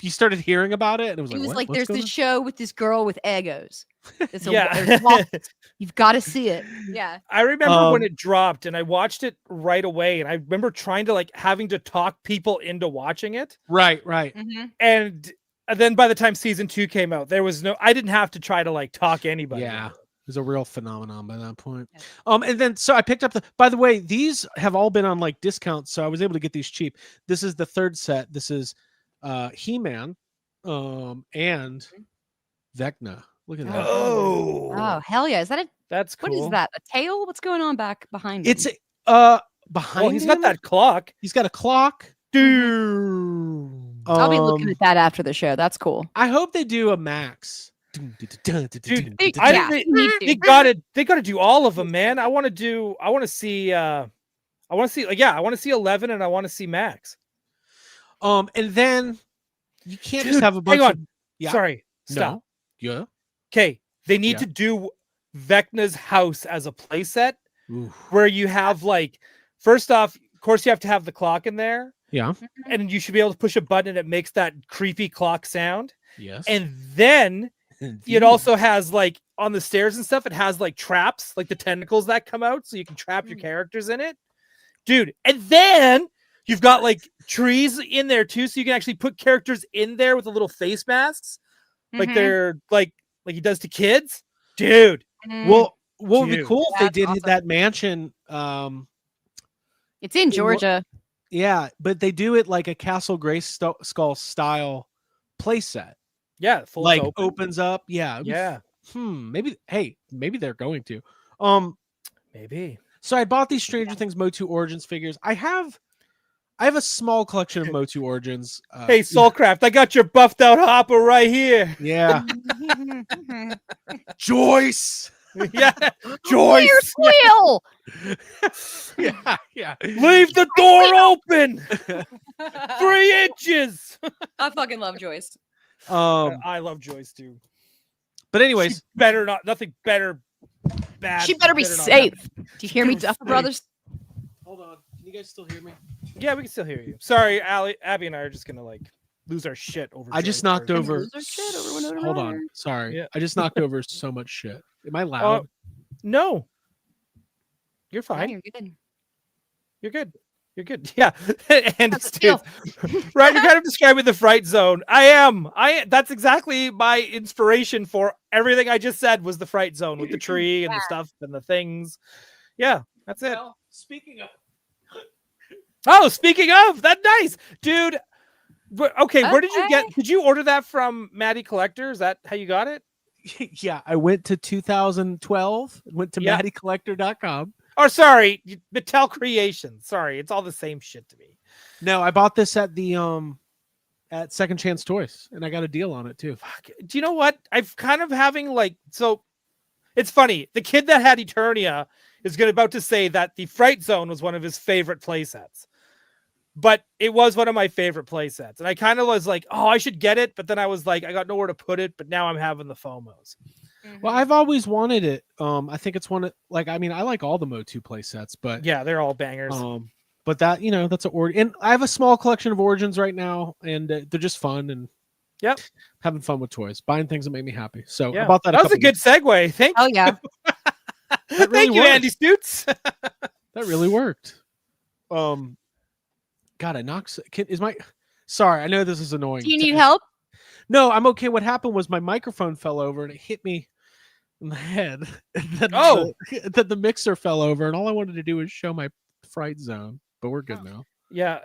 C: you started hearing about it, and it was
E: It
C: like,
E: was
C: what?
E: like
C: What's
E: there's
C: going
E: this show with this girl with egos. It's
D: Yeah.
E: there's waffles. You've got to see it. Yeah.
D: I remember when
C: Um,
D: it dropped and I watched it right away. And I remember trying to like having to talk people into watching it.
C: on? Right.
E: Mm-hmm.
D: And then by the time season 2 came out, I didn't have to try to like talk anybody.
C: Yeah.
D: into it.
C: It was a real phenomenon by that point.
E: Yeah.
C: And then so I picked up by the way, these have all been on like discounts, so I was able to get these cheap. This is the third set. This is He-Man and Vecna. Look at that.
E: Oh hell yeah! Is that a
D: That's cool.
E: what is that? A tail? What's going on back behind?
C: It's
E: him?
C: behind
D: Well, he's got
C: him,
D: that clock.
C: He's got a clock.
D: Dude.
E: I'll be looking at that after the show. That's cool.
C: I hope they do a max.
D: Dude,
E: They-
D: I
E: yeah,
D: think
E: need
D: they
E: to.
D: gotta do all of them, man. I want to see 11 and I want to see Max.
C: And then you can't just
D: Dude,
C: have a bunch
D: hang
C: of
D: on.
C: Yeah.
D: Sorry. Stop.
C: No. Yeah.
D: Okay. They need
C: Yeah.
D: to do Vecna's house as a playset
C: Ooh.
D: where you have like, first off, of course, you have to have the clock in there,
C: Yeah.
D: and you should be able to push a button and it makes that creepy clock sound.
C: Yes.
D: And then it also has like on the stairs and stuff, it has like traps, like the tentacles that come out, so you can trap your characters in it. Dude, and then you've got like trees in there too, so you can actually put characters in there with the little face masks, like
E: Mhm.
D: they're like he does to kids. Dude.
E: Mhm.
C: well, what would be
D: Dude.
C: cool if they
E: That's
C: did
E: awesome.
C: that mansion?
E: It's in Georgia.
C: Yeah, but they do it like a Castle Grayskull style playset.
D: Yeah, full
C: Like
D: open.
C: opens up. Yeah. it'd be
D: Yeah,
C: Maybe. Hey, maybe they're going to.
D: maybe.
C: So I bought these Stranger Things Motu Origins figures. I have a small collection of Motu Origins.
D: Hey, Soulcraft, I got your buffed out Hopper right here.
C: Yeah. Joyce.
D: Yeah, Joyce.
E: Your squeal.
C: Yeah.
D: Leave the door open. 3 inches.
E: I fucking love Joyce.
D: I love Joyce too.
C: But anyways,
D: She better not. Nothing better. Bad.
E: She better be
D: not
E: safe.
D: happen.
E: Do you hear me,
D: better
E: Duffer
D: safe.
E: Brothers?
C: hold on. Can you guys still hear me?
D: Yeah, we can still hear you. Sorry, Abby and I are just gonna like lose our shit over.
C: I just
D: Joyce
C: knocked
D: first.
C: over.
E: Lose our shit over Winona
C: Hold
E: Ryder.
C: on. Sorry.
D: Yeah.
C: I just knocked over so much shit. Am I loud?
D: No, you're
E: Yeah,
D: fine.
E: you're good.
D: You're good. You're good. Yeah. And
E: That's
D: it's
E: the deal.
D: right. You're kind of describing the fright zone. I am. That's exactly my inspiration for everything I just said was the fright zone with the tree and the stuff and the things. Yeah, that's it.
C: Well, speaking of,
D: Oh, speaking of, that's nice, dude. Okay, where did you get? Did you order that from Maddie Collector? Is that how you got it?
C: yeah, I went to 2012, went to
D: Yeah.
C: MaddieCollector.com.
D: Or sorry, Mattel Creations. Sorry, it's all the same shit to me.
C: No, I bought this at the at Second Chance Toys, and I got a deal on it too.
D: Fuck. Do you know what? I've kind of having like so. It's funny. The kid that had Eternia is about to say that the Fright Zone was one of his favorite play sets. But it was one of my favorite play sets. And I kind of was like, oh, I should get it. But then I was like, I got nowhere to put it. But now I'm having the FOMOs.
C: Well, I've always wanted it. I think it's one of I like all the Mo2 play sets, but
D: yeah, they're all bangers.
C: But that, that's an origin. And I have a small collection of Origins right now, and they're just fun and
D: yep,
C: having fun with toys, buying things that make me happy. So
D: yeah.
C: I bought that.
D: That was a good segue. Thank you.
E: Oh yeah.
C: Really
D: Thank you,
C: worked.
D: Andy Stutes.
C: That really worked. God, it knocks. Sorry, I know this is annoying.
E: Do you need help?
C: No, I'm okay. What happened was my microphone fell over and it hit me in the head. And then then the mixer fell over, and all I wanted to do was show my Fright Zone. But we're good now.
D: Yeah,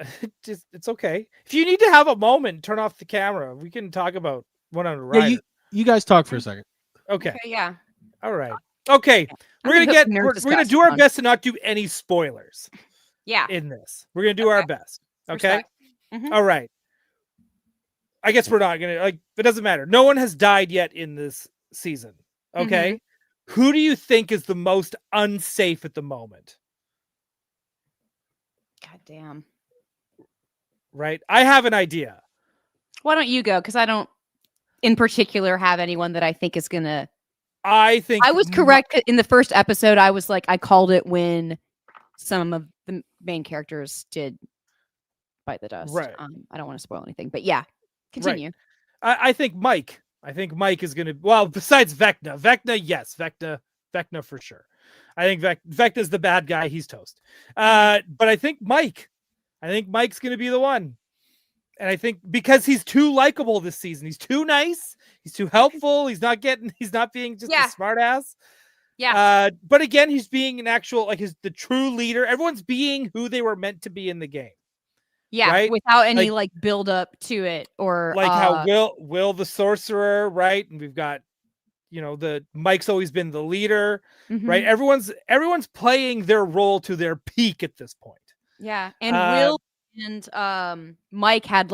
D: it's okay. If you need to have a moment, turn off the camera. We can talk about one on the right.
C: Yeah, you guys talk for a second.
D: Okay.
E: Yeah.
D: All right. Okay. We're gonna do our best to not do any spoilers.
E: Yeah.
D: In this, we're gonna do our best. Okay.
E: Mhm.
D: All right. I guess we're not gonna it doesn't matter. No one has died yet in this season. Okay. Who do you think is the most unsafe at the moment?
E: God damn.
D: Right. I have an idea.
E: Why don't you go? Because I don't, in particular, have anyone that I think is gonna.
D: I think
E: I was correct in the first episode. I was like, I called it when some of the main characters did bite the dust.
D: Right.
E: I don't want to spoil anything, but yeah, continue.
D: Right. I think Mike. I think Mike is gonna. Well, besides Vecna. Yes, Vecna for sure. I think Vecna's the bad guy. He's toast. But I think Mike. I think Mike's gonna be the one. And I think because he's too likable this season, he's too nice, he's too helpful, he's not being just a smart ass.
E: Yeah.
D: But again, he's being an actual the true leader. Everyone's being who they were meant to be in the game.
E: Yeah,
D: right?
E: Without any build up to it or
D: how Will the sorcerer, right? And we've got the Mike's always been the leader, right? Everyone's playing their role to their peak at this point.
E: Yeah, and Will and Mike had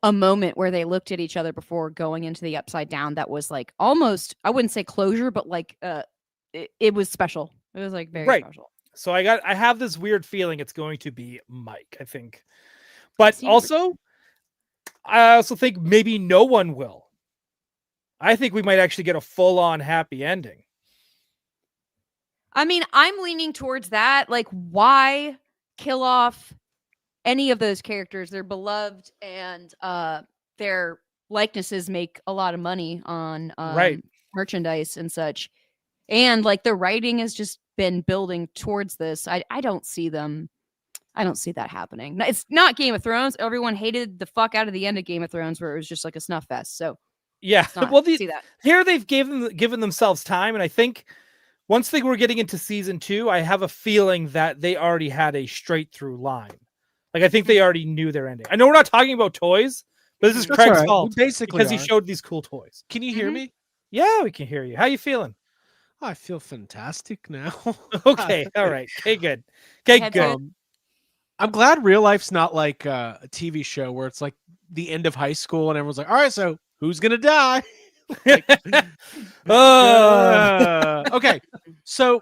E: a moment where they looked at each other before going into the Upside Down that was almost, I wouldn't say closure, but it was special. It was very special.
D: So I have this weird feeling it's going to be Mike, I think. But I also think maybe no one will. I think we might actually get a full-on happy ending.
E: I mean, I'm leaning towards that. Why kill off any of those characters? They're beloved, and their likenesses make a lot of money on merchandise and such. And the writing has just been building towards this. I don't see that happening. It's not Game of Thrones. Everyone hated the fuck out of the end of Game of Thrones, where it was just a snuff fest. So
D: yeah, well, here they've given themselves time, and I think once they were getting into season 2, I have a feeling that they already had a straight through line. I think they already knew their ending. I know we're not talking about toys, but this is Craig's fault, because he showed these cool toys.
C: Can you hear me?
D: Yeah, we can hear you. How you feeling?
C: I feel fantastic now.
D: Okay, all right. Okay, good. Okay, good.
C: I'm glad real life's not like a TV show where it's the end of high school and everyone's like, all right, so who's gonna die? Okay, so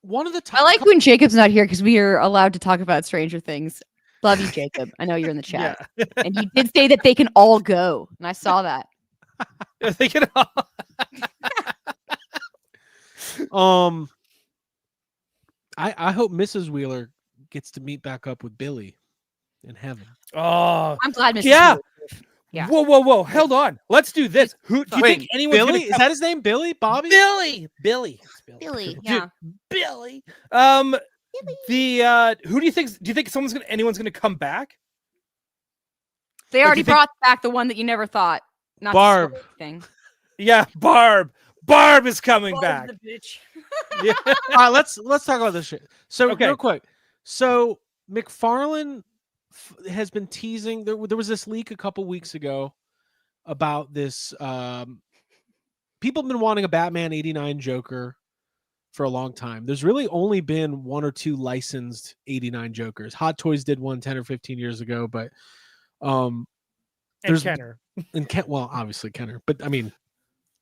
C: one of the
E: I like when Jacob's not here because we are allowed to talk about Stranger Things. Love you, Jacob. I know you're in the chat. Yeah. And you did say that they can all go, and I saw that.
D: They can all.
C: I hope Mrs. Wheeler gets to meet back up with Billy in heaven.
D: Oh,
E: I'm glad Mrs.
D: Yeah.
E: Yeah.
D: Whoa. Hold on. Let's do this. Who do you think anyone's
C: Billy? Is that his name? Billy? Bobby?
D: Billy.
E: Yeah.
D: Billy. The who do you think anyone's gonna come back?
E: They
D: Like,
E: already
D: you think-
E: brought back the one that you never thought. Not to
C: Barb.
E: spoil anything.
D: Yeah, Barb is coming back.
E: Barb's the bitch.
D: Yeah.
C: All right, let's talk about this shit. So
D: Okay.
C: real quick, so McFarlane has been teasing. There was this leak a couple weeks ago about this. People have been wanting a Batman '89 Joker for a long time. There's really only been one or two licensed '89 Jokers. Hot Toys did one 10 or 15 years ago, but
D: And
C: there's
D: Kenner.
C: and well, obviously Kenner, but I mean,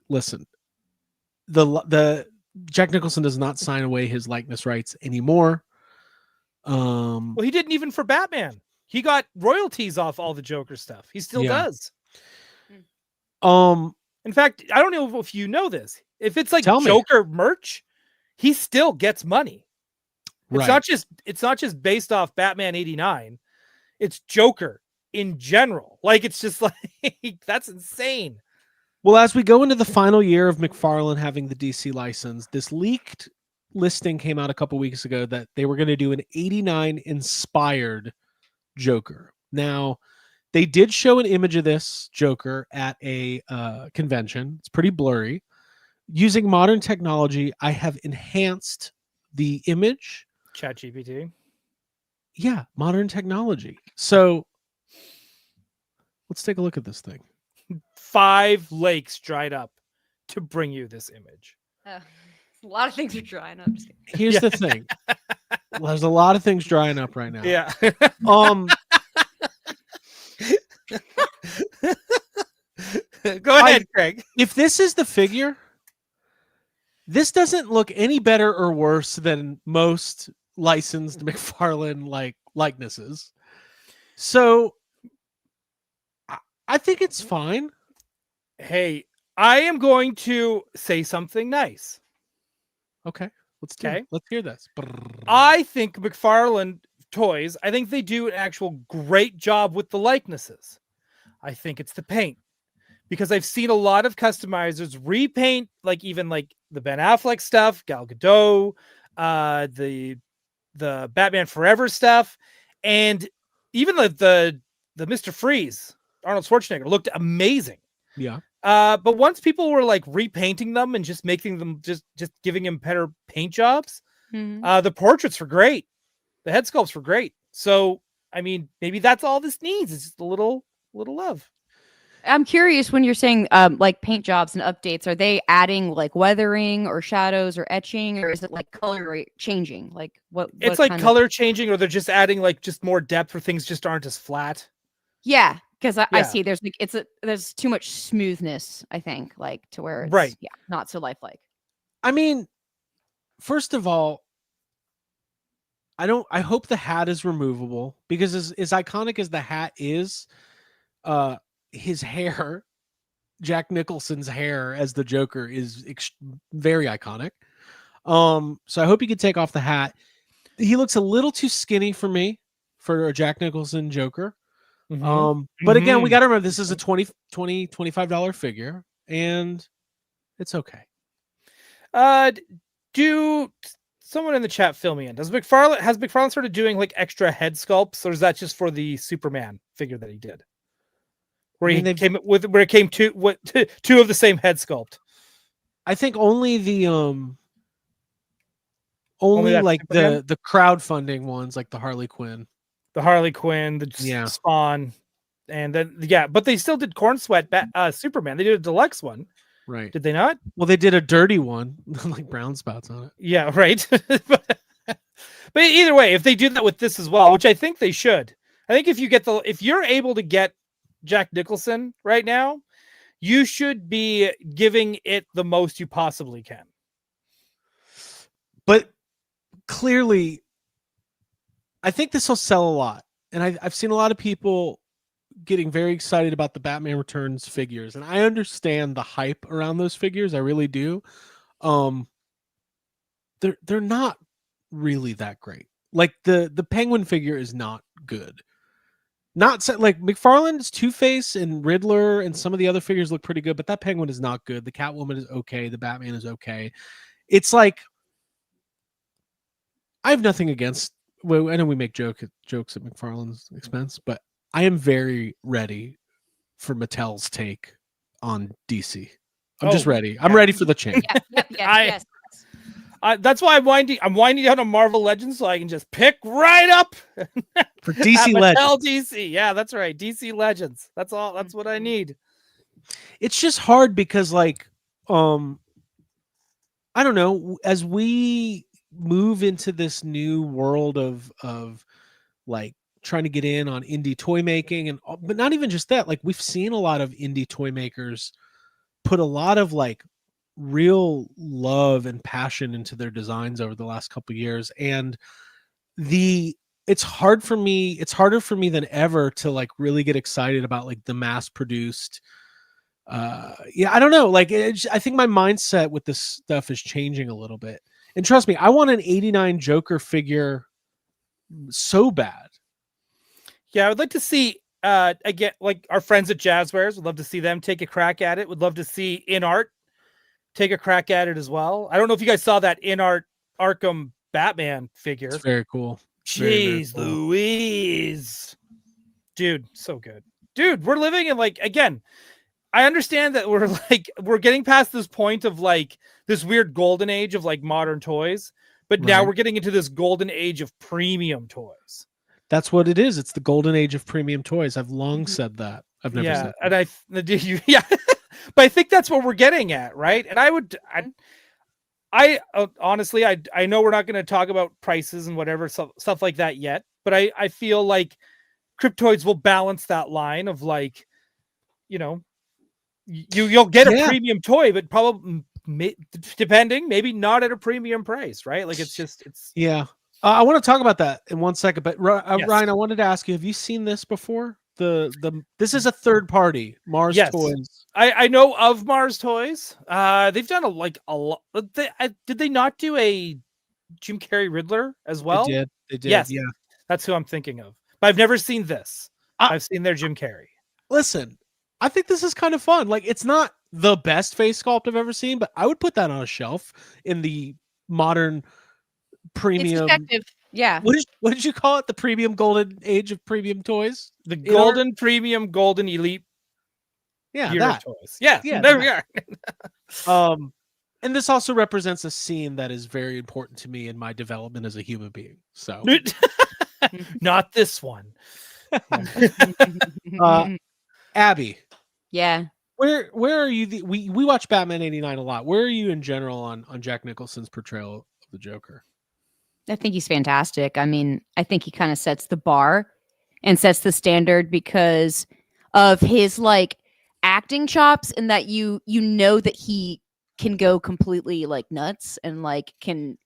C: listen, the Jack Nicholson does not sign away his likeness rights anymore.
D: Well, he didn't even for Batman. He got royalties off all the Joker stuff. He still
C: Yeah.
D: does.
C: Um,
D: In fact, I don't know if you know this. If it's like
C: Tell me.
D: Joker merch, he still gets money. It's
C: right.
D: not just based off Batman '89. It's Joker in general. Like, it's just like that's insane.
C: Well, as we go into the final year of McFarlane having the DC license, this leaked listing came out a couple weeks ago that they were going to do an '89 inspired Joker. Now, they did show an image of this Joker at a convention. It's pretty blurry. Using modern technology, I have enhanced the image.
D: ChatGPT.
C: Yeah, modern technology. So let's take a look at this thing.
D: 5 lakes dried up to bring you this image.
E: A lot of things are drying up. Just kidding.
C: Here's the thing. Well, there's a lot of things drying up right now.
D: Yeah. Go ahead, Craig.
C: If this is the figure, this doesn't look any better or worse than most licensed McFarlane likenesses. So I think it's fine.
D: Hey, I am going to say something nice.
C: Okay, let's hear this.
D: I think McFarlane Toys, I think they do an actual great job with the likenesses. I think it's the paint. Because I've seen a lot of customizers repaint, like even like the Ben Affleck stuff, Gal Gadot, the Batman Forever stuff, and even the Mr. Freeze, Arnold Schwarzenegger, looked amazing.
C: Yeah.
D: But once people were like repainting them and just making them just giving him better paint jobs, the portraits were great, the head sculpts were great. So I mean, maybe that's all this needs is just a little love.
E: I'm curious when you're saying like paint jobs and updates, are they adding like weathering or shadows or etching, or is it like color changing? Like what
D: It's like color changing, or they're just adding like just more depth where things just aren't as flat.
E: Yeah, because I
D: Yeah.
E: see there's like there's too much smoothness, I think, like to where it's
D: Right.
E: not so lifelike.
C: I mean, first of all, I hope the hat is removable, because as iconic as the hat is, his hair, Jack Nicholson's hair as the Joker, is very iconic. So I hope you could take off the hat. He looks a little too skinny for me for a Jack Nicholson Joker. But again, we got to remember this is a $25 figure, and it's okay.
D: Do someone in the chat fill me in? Has McFarlane started doing like extra head sculpts, or is that just for the Superman figure that he did? Where it came two of the same head sculpt.
C: I think only the
D: Only that
C: like
D: Superman?
C: the crowdfunding ones, like the Harley Quinn.
D: The Harley Quinn, the
C: Yeah.
D: Spawn, and then but they still did Corn Sweat Superman. They did a deluxe one,
C: Right.
D: did they not?
C: Well, they did a dirty one, like brown spots on it.
D: Yeah, right. But either way, if they do that with this as well, which I think they should, I think if you're able to get Jack Nicholson right now, you should be giving it the most you possibly can.
C: But clearly, I think this will sell a lot, and I've seen a lot of people getting very excited about the Batman Returns figures, and I understand the hype around those figures. I really do. They're not really that great. Like the Penguin figure is not good. Not like McFarlane's Two-Face and Riddler and some of the other figures look pretty good, but that Penguin is not good. The Catwoman is okay. The Batman is okay. It's like, I have nothing against. Well, I know we make jokes at McFarlane's expense, but I am very ready for Mattel's take on DC. I'm just
D: Oh,
C: ready. I'm
D: yeah.
C: ready for the change.
E: Yep. Yes.
D: That's why I'm winding down on Marvel Legends so I can just pick right up
C: For DC
D: at Mattel
C: Legends.
D: DC. Yeah, that's right. DC Legends. That's all. That's what I need.
C: It's just hard because like I don't know, as we move into this new world of like trying to get in on indie toy making and but not even just that, like we've seen a lot of indie toy makers put a lot of like real love and passion into their designs over the last couple of years, and it's harder for me than ever to like really get excited about like the mass produced I don't know, like I think my mindset with this stuff is changing a little bit, and trust me, I want an 89 Joker figure so bad.
D: Yeah, I would like to see again, like our friends at Jazzwares. Would love to see them take a crack at it. Would love to see In Art take a crack at it as well. I don't know if you guys saw that In Art Arkham Batman figure.
C: It's very cool.
D: Jeez
C: Very cool.
D: Louise. Dude, so good. Dude, we're living in like, again, I understand that we're getting past this point of like this weird golden age of like modern toys, but now
C: Right.
D: we're getting into this golden age of premium toys.
C: That's what it is. It's the golden age of premium toys. I've long said that. I've never said that.
D: And yeah, but I think that's what we're getting at, right? And I honestly, I know we're not going to talk about prices and whatever stuff like that yet, but I feel like Cryptoids will balance that line of like, you know, you'll get a premium toy, but probably depending, maybe not at a premium price, right? Like it's
C: yeah. I want to talk about that in 1 second, but
D: Yes.
C: Ryan, I wanted to ask you: have you seen this before? This is a third party Mars
D: Yes.
C: Toys.
D: I know of Mars Toys. They've done a lot. Did they not do a Jim Carrey Riddler as well?
C: They did.
D: Yes.
C: Yeah.
D: That's who I'm thinking of. But I've never seen this. I've seen their Jim Carrey.
C: Listen, I think this is kind of fun. Like, it's not the best face sculpt I've ever seen, but I would put that on a shelf in the modern premium.
E: It's effective. Yeah.
C: What did you call it? The premium golden age of premium toys?
D: The golden premium golden elite.
C: Yeah,
D: year of
C: that.
D: toys. Yeah,
C: Yeah,
D: there we are.
C: And this also represents a scene that is very important to me in my development as a human being. So
D: Not this one.
C: Abby,
E: Yeah.
C: where are you? We watch Batman 89 a lot. Where are you in general on Jack Nicholson's portrayal of the Joker?
E: I think he's fantastic. I mean, I think he kind of sets the bar and sets the standard because of his like acting chops, and that you know that he can go completely like nuts and like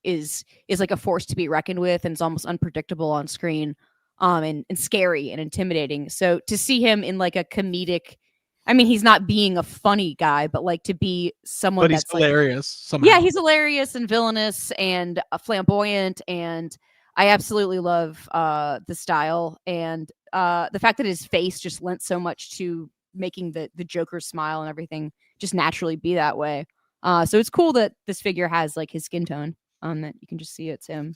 E: is like a force to be reckoned with, and it's almost unpredictable on screen, and scary and intimidating. So to see him in like a comedic, I mean, he's not being a funny guy, but like to be someone
C: But he's
E: that's like,
C: hilarious. Somehow.
E: yeah, he's hilarious and villainous and flamboyant, and I absolutely love the style and the fact that his face just lent so much to making the Joker smile and everything just naturally be that way. So it's cool that this figure has like his skin tone, that you can just see it's him.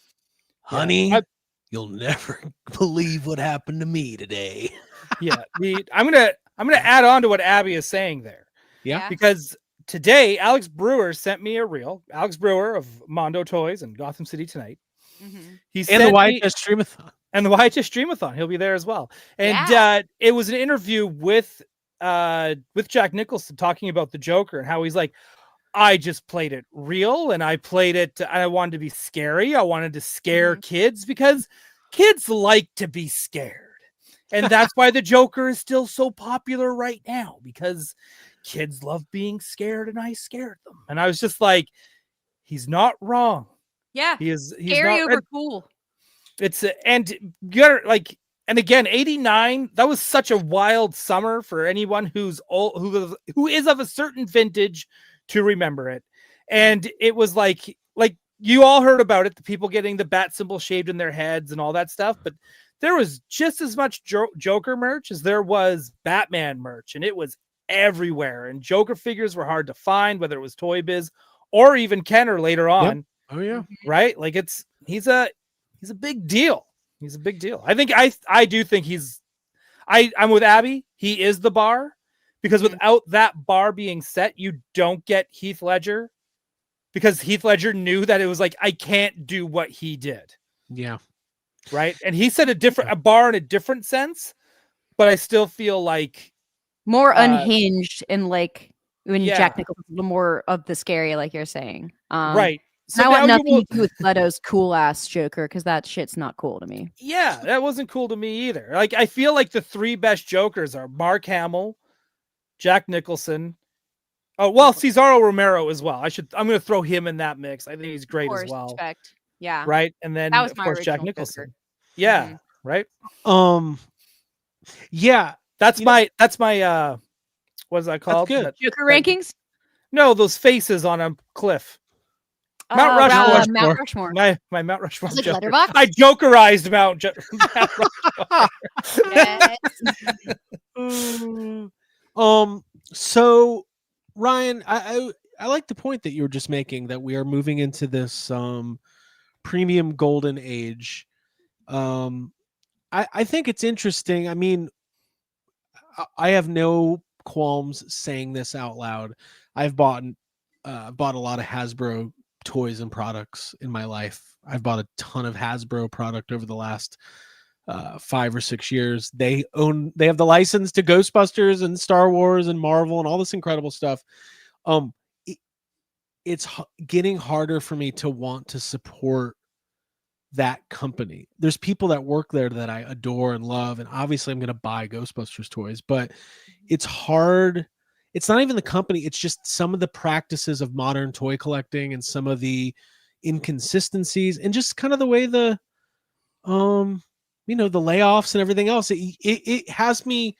C: Honey, you'll never believe what happened to me today.
D: Yeah, I'm gonna add on to what Abby is saying there.
C: Yeah.
D: Because today Alex Brewer sent me a reel. Alex Brewer of Mondo Toys and Gotham City Tonight.
E: Mm-hmm.
C: And the YHS Streamathon.
D: And the YHS Streamathon. He'll be there as well. And it was an interview with Jack Nicholson talking about the Joker and how he's like, I just played it real, and I played it. I wanted to be scary. I wanted to scare kids because kids like to be scared. And that's why the Joker is still so popular right now, because kids love being scared, and I scared them. And I was just like, he's not wrong.
E: Yeah.
D: He's
E: scary
D: not,
E: over cool.
D: It's and you gotta like, and again, 89, that was such a wild summer for anyone who's old, who is of a certain vintage to remember it. And it was like you all heard about it, the people getting the bat symbol shaved in their heads and all that stuff, but there was just as much Joker merch as there was Batman merch, and it was everywhere. And Joker figures were hard to find, whether it was Toy Biz or even Kenner later on.
C: Yep. Oh yeah.
D: Right? Like he's a He's a big deal. He's a big deal. I do think I'm with Abby. He is the bar, because without that bar being set, you don't get Heath Ledger, because Heath Ledger knew that it was like, I can't do what he did.
C: Yeah.
D: Right. And he set a bar in a different sense, but I still feel like
E: more unhinged and like when
D: yeah.
E: Jack Nicholson's a little more of the scary, like you're saying.
D: Right.
E: So I want nothing to do with Leto's cool ass Joker, because that shit's not cool to me.
D: Yeah, that wasn't cool to me either. Like, I feel like the three best Jokers are Mark Hamill, Jack Nicholson. Oh, well, Cesaro Romero as well. I'm going to throw him in that mix. I think he's great as well.
E: Respect. Yeah.
D: Right. And then,
E: That was
D: of
E: my
D: course, Jack
E: original
D: Nicholson.
E: Joker.
D: Yeah. Right.
C: Yeah.
D: That's my what is that called?
C: That's good.
E: Joker rankings?
D: No, those faces on a cliff. Mount Rushmore.
E: Mount Rushmore.
D: My Mount Rushmore.
E: Like
D: Joker.
E: Letterboxd?
D: I Jokerized Mount Rushmore.
E: Yes.
C: So Ryan, I like the point that you were just making, that we are moving into this premium golden age. I think it's interesting. I mean, I have no qualms saying this out loud. I've bought a lot of Hasbro toys and products in my life. I've bought a ton of Hasbro product over the last 5 or 6 years. They have the license to Ghostbusters and Star Wars and Marvel and all this incredible stuff. It's getting harder for me to want to support that company. There's people that work there that I adore and love, and obviously I'm going to buy Ghostbusters toys, but it's hard. It's not even the company. It's just some of the practices of modern toy collecting and some of the inconsistencies and just kind of the way the layoffs and everything else. It has me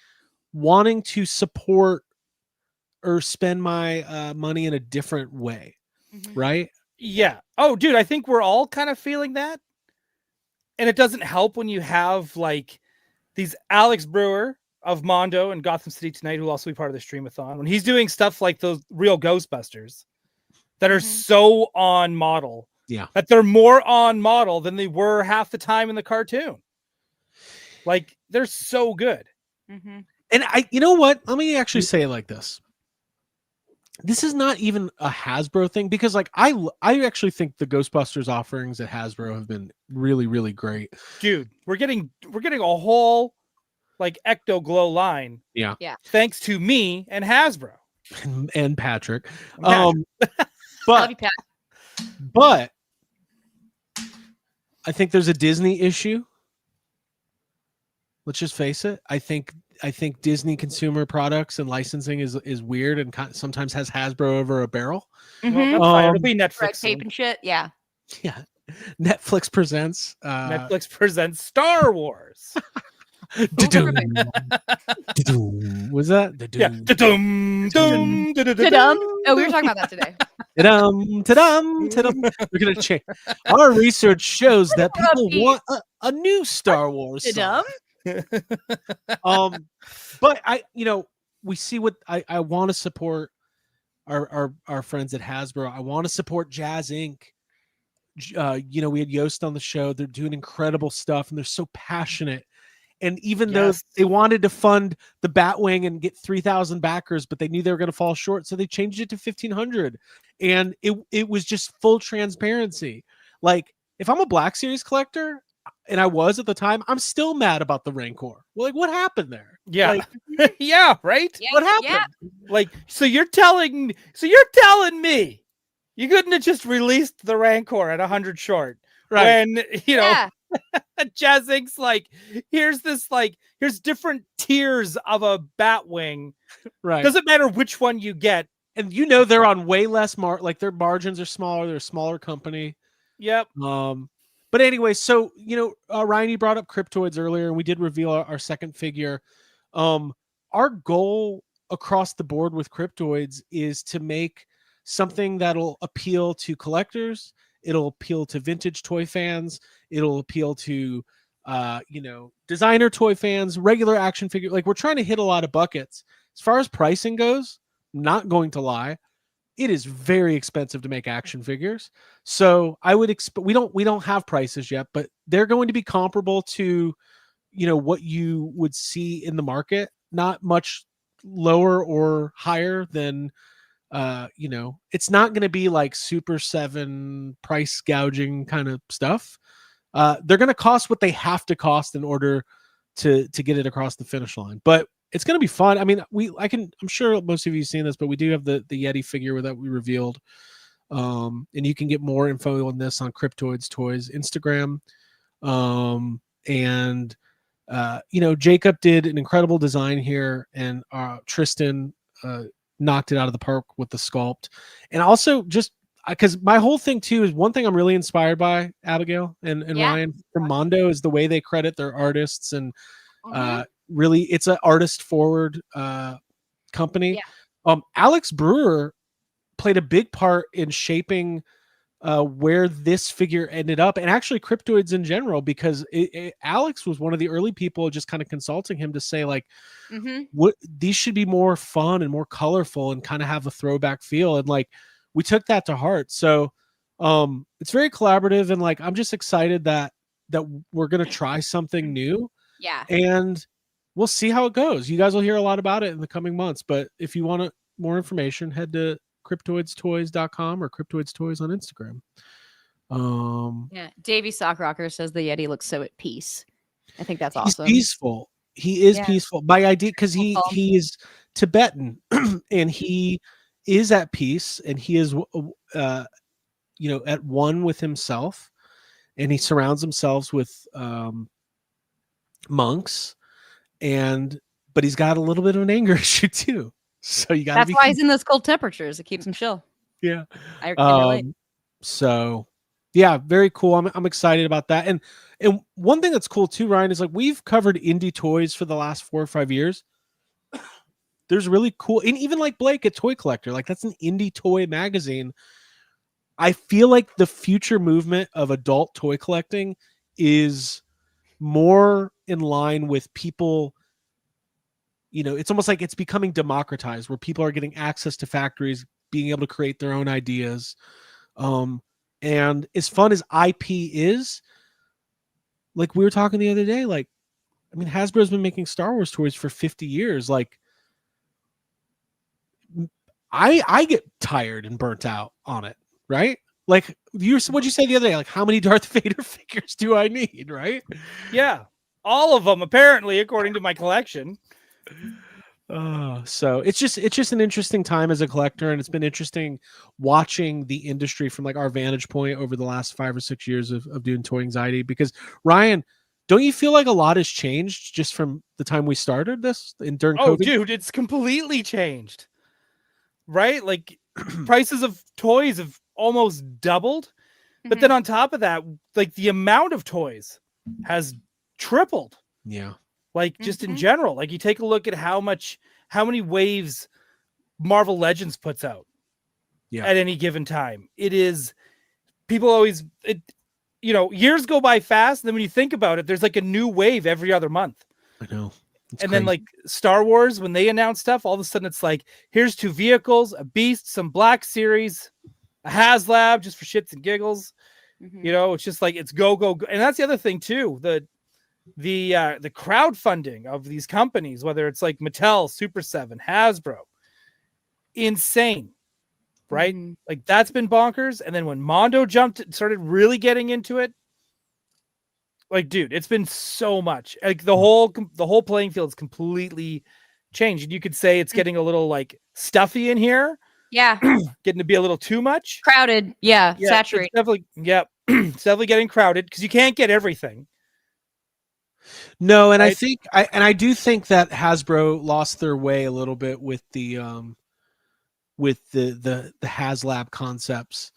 C: wanting to support or spend my money in a different way. Right?
D: Yeah. Oh, dude, I think we're all kind of feeling that. And it doesn't help when you have like these Alex Brewer of Mondo and Gotham City Tonight, who will also be part of the Streamathon, when he's doing stuff like those real Ghostbusters that are so on model.
C: Yeah.
D: That they're more on model than they were half the time in the cartoon. Like, they're so good.
C: And you know what? Let me actually say it like this. This is not even a Hasbro thing, because like I actually think the Ghostbusters offerings at Hasbro have been really, really great.
D: Dude, we're getting a whole like Ecto Glow line.
C: Yeah.
D: Thanks to me and Hasbro.
C: And Patrick.
E: Love you, Pat.
C: But I think there's a Disney issue. Let's just face it. I think Disney consumer products and licensing is weird and sometimes has Hasbro over a barrel.
D: Well, that's fine. It'll be Netflix.
E: Red tape and shit. Yeah.
C: Yeah. Netflix presents
D: Star Wars.
C: Was that?
D: Yeah.
E: Oh, we were talking about that today.
C: We're gonna change. Our research shows that people want a new Star Wars song. But we see what I want to support our friends at Hasbro. I want to support Jazz Inc. We had Yost on the show. They're doing incredible stuff and they're so passionate. And even though they wanted to fund the Batwing and get 3,000 backers, but they knew they were going to fall short, so they changed it to 1,500. And it was just full transparency. Like, if I'm a Black Series collector, and I was at the time, I'm still mad about the Rancor. Well, like, what happened there?
D: Yeah.
C: Like,
D: yeah, right?
E: Yeah,
C: what happened?
E: yeah.
D: Like, so you're telling me you couldn't have just released the Rancor at 100 short,
C: Right.
D: when, Jazz Inc.'s like, here's different tiers of a Batwing.
C: Right.
D: Doesn't matter which one you get.
C: And they're on way less like their margins are smaller. They're a smaller company.
D: Yep.
C: But anyway, so Ryan, you brought up Cryptoids earlier, and we did reveal our second figure. Our goal across the board with Cryptoids is to make something that'll appeal to collectors. It'll appeal to vintage toy fans. It'll appeal to designer toy fans, regular action figure. Like, we're trying to hit a lot of buckets. As far as pricing goes, not going to lie, it is very expensive to make action figures. So I would expect we don't have prices yet, but they're going to be comparable to, you know, what you would see in the market, not much lower or higher than you know, it's not going to be like Super 7 price gouging kind of stuff. They're going to cost what they have to cost in order to get it across the finish line. But it's going to be fun. I mean, I'm sure most of you have seen this, but we do have the Yeti figure that we revealed. And you can get more info on this on Cryptoids Toys Instagram. And you know, Jacob did an incredible design here, and Tristan knocked it out of the park with the sculpt. And also just because my whole thing too is one thing I'm really inspired by, Abigail and Ryan from Mondo, is the way they credit their artists, and really it's an artist forward company. Alex Brewer played a big part in shaping where this figure ended up, and actually Cryptoids in general, because Alex was one of the early people just kind of consulting him to say like, what these should be more fun and more colorful and kind of have a throwback feel, and like we took that to heart. So it's very collaborative, and like I'm just excited that we're gonna try something new. And we'll see how it goes. You guys will hear a lot about it in the coming months, but if you want more information, head to cryptoidstoys.com or Cryptoids Toys on Instagram.
E: Davey Sockrocker says the Yeti looks so at peace. I think that's awesome.
C: He's peaceful. He is peaceful. My idea, because he is Tibetan and he is at peace, and he is you know, at one with himself, and he surrounds himself with monks, but he's got a little bit of an anger issue too. So you got.
E: That's why he's in those cold temperatures. It keeps him chill.
C: Yeah.
E: I can relate.
C: So yeah, very cool. I'm excited about that. And one thing that's cool too, Ryan, is like we've covered indie toys for the last 4 or 5 years. There's really cool, and even like Blake at Toy Collector, like that's an indie toy magazine. I feel like the future movement of adult toy collecting is more in line with people. You know, it's almost like it's becoming democratized, where people are getting access to factories, being able to create their own ideas. And as fun as IP is, like we were talking the other day, like, I mean, Hasbro's been making Star Wars toys for 50 years. Like, I get tired and burnt out on it, right? Like, what'd you say the other day? Like, how many Darth Vader figures do I need, right?
D: Yeah, all of them, apparently, according to my collection.
C: So it's just an interesting time as a collector, and it's been interesting watching the industry from like our vantage point over the last 5 or 6 years of doing Toy Anxiety. Because Ryan, don't you feel like a lot has changed just from the time we started this during COVID?
D: Dude, it's completely changed, right? Like prices of toys have almost doubled, but then on top of that, like the amount of toys has tripled.
C: Yeah.
D: Like just in general, like you take a look at how many waves Marvel Legends puts out at any given time. It is, people always, you know, years go by fast. And then when you think about it, there's like a new wave every other month.
C: I know.
D: And then like Star Wars, when they announce stuff, all of a sudden it's like, here's 2 vehicles, a Beast, some Black Series, a HasLab just for shits and giggles. You know, it's just like, it's go. And that's the other thing too. The crowdfunding of these companies, whether it's like Mattel, Super 7, Hasbro, insane, right? Like that's been bonkers. And then when Mondo started really getting into it, like, dude, it's been so much. Like the whole playing field is completely changed. And you could say it's getting a little like stuffy in here.
E: Yeah.
D: Getting to be a little too much.
E: Crowded. Yeah. Saturated.
D: It's definitely getting crowded because you can't get everything.
C: No, and right? I do think that Hasbro lost their way a little bit with the HasLab concepts.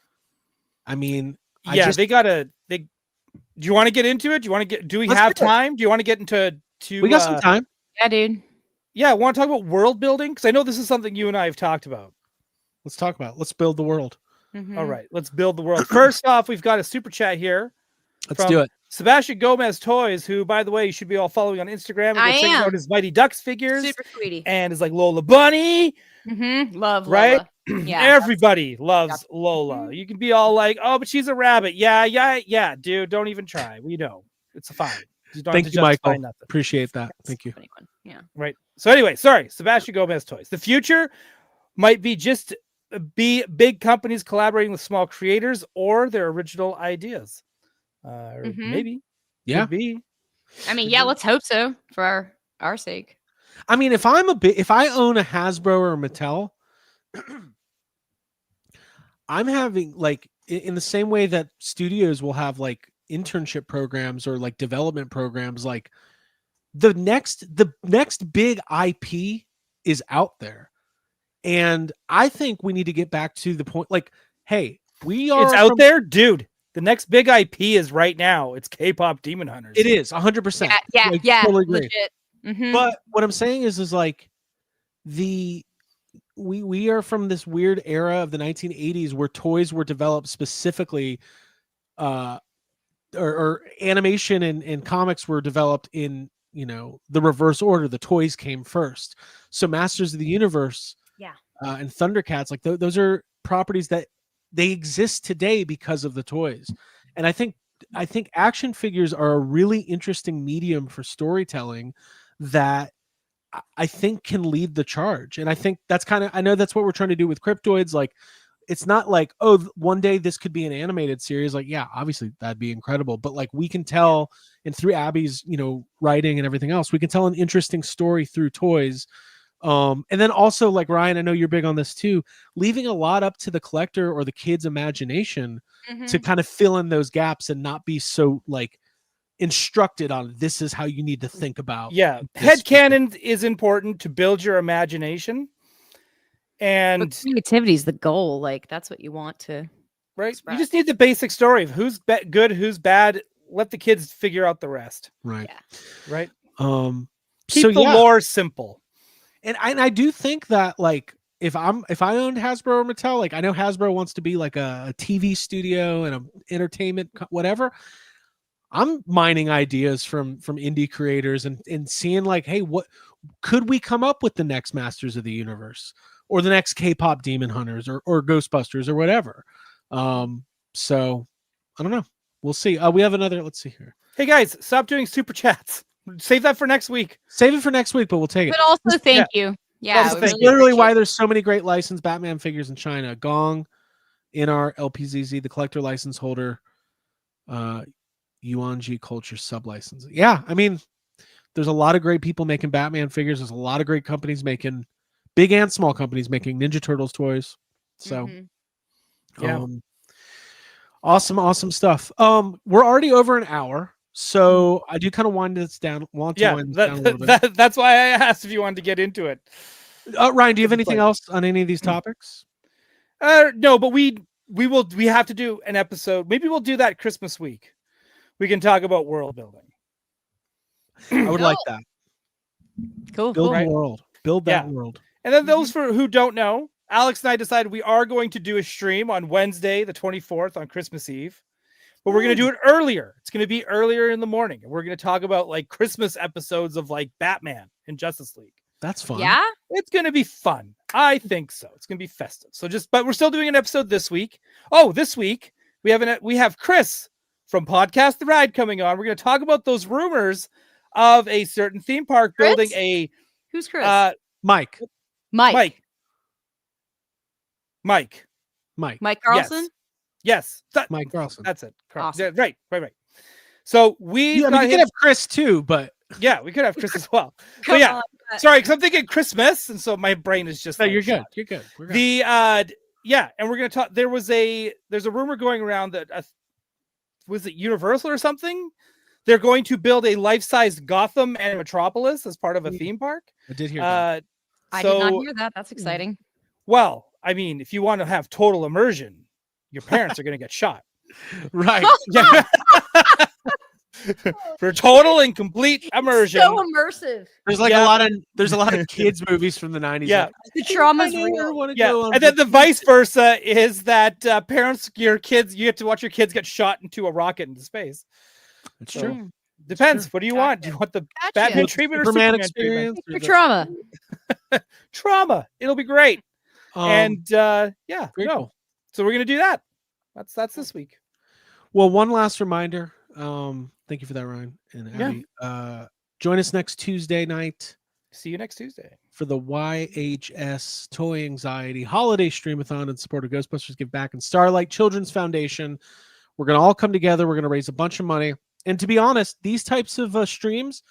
C: I mean,
D: do you want to get into it? Do we have time? Do you want to get into
C: we got some time.
E: Yeah, dude.
D: Yeah, I want to talk about world building because I know this is something you and I have talked about.
C: Let's talk about it. Let's build the world.
D: All right, let's build the world. First off, we've got a super chat here.
C: Let's do it.
D: Sebastian Gomez Toys, who, by the way, you should be all following on Instagram. And checking out his Mighty Ducks figures.
E: Super sweetie.
D: And is like Lola Bunny.
E: Love
D: right?
E: Lola. Yeah.
D: Everybody loves Lola. You can be all like, "Oh, but she's a rabbit." Yeah, dude. Don't even try. We know it's fine. You don't have
C: Thank
D: to
C: you,
D: justify
C: Michael.
D: nothing.
C: Appreciate that.
E: That's
C: Thank you.
E: a funny one. Yeah.
D: Right. So anyway, sorry, Sebastian Gomez toys. The future might be just be big companies collaborating with small creators or their original ideas. Or maybe.
C: Yeah.
D: Could be.
E: I mean, yeah, let's hope so for our sake.
C: I mean, if I own a Hasbro or a Mattel, I'm having like in the same way that studios will have like internship programs or like development programs, like the next big IP is out there. And I think we need to get back to the point, like, hey,
D: It's out there, dude. The next big IP is right now. It's K-pop Demon Hunters.
C: It is 100%.
E: Yeah,
C: totally agree.
E: legit.
C: But what I'm saying is like we are from this weird era of the 1980s where toys were developed specifically, or animation and comics were developed in, the reverse order. The toys came first. So Masters of the Universe, and Thundercats, like those are properties that they exist today because of the toys. And I think action figures are a really interesting medium for storytelling that I think can lead the charge. And I think that's I know that's what we're trying to do with Cryptoids. Like, it's not like, oh, one day this could be an animated series. Like, yeah, obviously that'd be incredible. But like, we can tell, and through Abby's, writing and everything else, we can tell an interesting story through toys. And then also, like, Ryan, I know you're big on this too, leaving a lot up to the collector or the kid's imagination to kind of fill in those gaps and not be so like instructed on this is how you need to think about.
D: Headcanon is important to build your imagination, and
E: but creativity is the goal. Like, that's what you want to express.
D: You just need the basic story of who's good, who's bad. Let the kids figure out the rest.
C: Right.
D: Keep the lore simple.
C: And I do think that, like, if I owned Hasbro or Mattel, like, I know Hasbro wants to be like a TV studio and an entertainment whatever. I'm mining ideas from indie creators and seeing like, hey, what could we come up with the next Masters of the Universe or the next K-pop Demon Hunters or Ghostbusters or whatever. So I don't know. We'll see. We have another. Let's see here.
D: Hey guys, stop doing super chats. Save that for next week.
C: Save it for next week, but we'll take it.
E: But also, thank you. Yeah,
C: that's literally why there's so many great licensed Batman figures in China. Gong, in our LPZZ, the collector license holder, UNG Culture sub-license. Yeah, I mean, there's a lot of great people making Batman figures. There's a lot of great companies making, big and small companies making Ninja Turtles toys. So, awesome stuff. We're already over an hour, so I do kind of wind this down. Wind this down a little bit.
D: That's why I asked if you wanted to get into it.
C: Ryan, do you have anything else on any of these topics?
D: No, but we have to do an episode. Maybe we'll do that Christmas week. We can talk about world building.
C: I would like that.
E: Cool.
C: Build a world. Build that world.
D: And then those for who don't know, Alex and I decided we are going to do a stream on Wednesday, the 24th, on Christmas Eve. But we're going to do it earlier. It's going to be earlier in the morning. And we're going to talk about like Christmas episodes of like Batman and Justice League.
C: That's fun.
E: Yeah.
D: It's going to be fun. I think so. It's going to be festive. But we're still doing an episode this week. Oh, this week we have Chris from Podcast The Ride coming on. We're going to talk about those rumors of a certain theme park building a.
E: Who's Chris?
C: Mike.
E: Mike Carlson.
D: Yes.
C: Mike Carlson.
D: That's it.
E: Awesome.
D: Yeah, right. So we
C: could have Chris too, but
D: yeah, we could have Chris as well. But yeah, sorry, because I'm thinking Christmas, and so my brain is just.
C: No,
D: like,
C: you're good. You're good. We're good.
D: And we're gonna talk. There's a rumor going around that was it Universal or something? They're going to build a life-size Gotham and Metropolis as part of a theme park.
C: I did hear that.
E: I did not hear that. That's exciting.
D: Well, I mean, if you want to have total immersion, your parents are going to get shot.
C: Right.
D: Yeah. For total and complete immersion.
E: So immersive.
C: There's like a lot of kids movies from the 90s.
D: Yeah.
C: Like,
E: the trauma's real.
D: Yeah. And then the vice versa is that parents, you get to watch your kids get shot into a rocket into space.
C: It's true.
D: Depends. What do you want? Do you want the Batman treatment or Superman
C: experience?
E: Your trauma.
D: Trauma. It'll be great. And yeah,
C: very cool.
D: So we're gonna do that. That's this week.
C: Well, one last reminder. Thank you for that, Ryan and Abby. Join us next Tuesday night.
D: See you next Tuesday
C: for the YHS Toy Anxiety Holiday Streamathon in support of Ghostbusters Give Back and Starlight Children's Foundation. We're going to all come together. We're going to raise a bunch of money. And to be honest, these types of streams,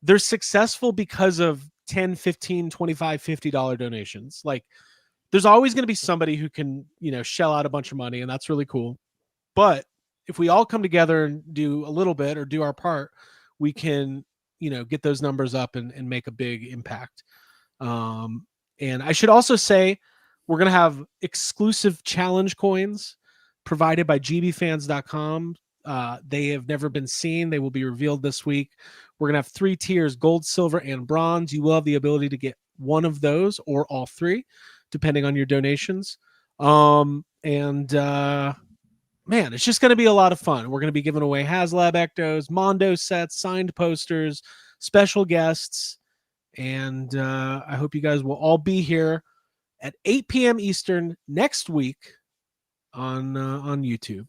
C: they're successful because of $10, $15, $25, $50 donations. Like, there's always going to be somebody who can, shell out a bunch of money, and that's really cool. But if we all come together and do a little bit or do our part, we can, get those numbers up and make a big impact. And I should also say, we're going to have exclusive challenge coins provided by gbfans.com. They have never been seen. They will be revealed this week. We're going to have 3 tiers, gold, silver, and bronze. You will have the ability to get one of those or all 3, depending on your donations. Man, it's just going to be a lot of fun. We're going to be giving away HasLab Ectos, Mondo sets, signed posters, special guests, and I hope you guys will all be here at 8 p.m. Eastern next week on YouTube.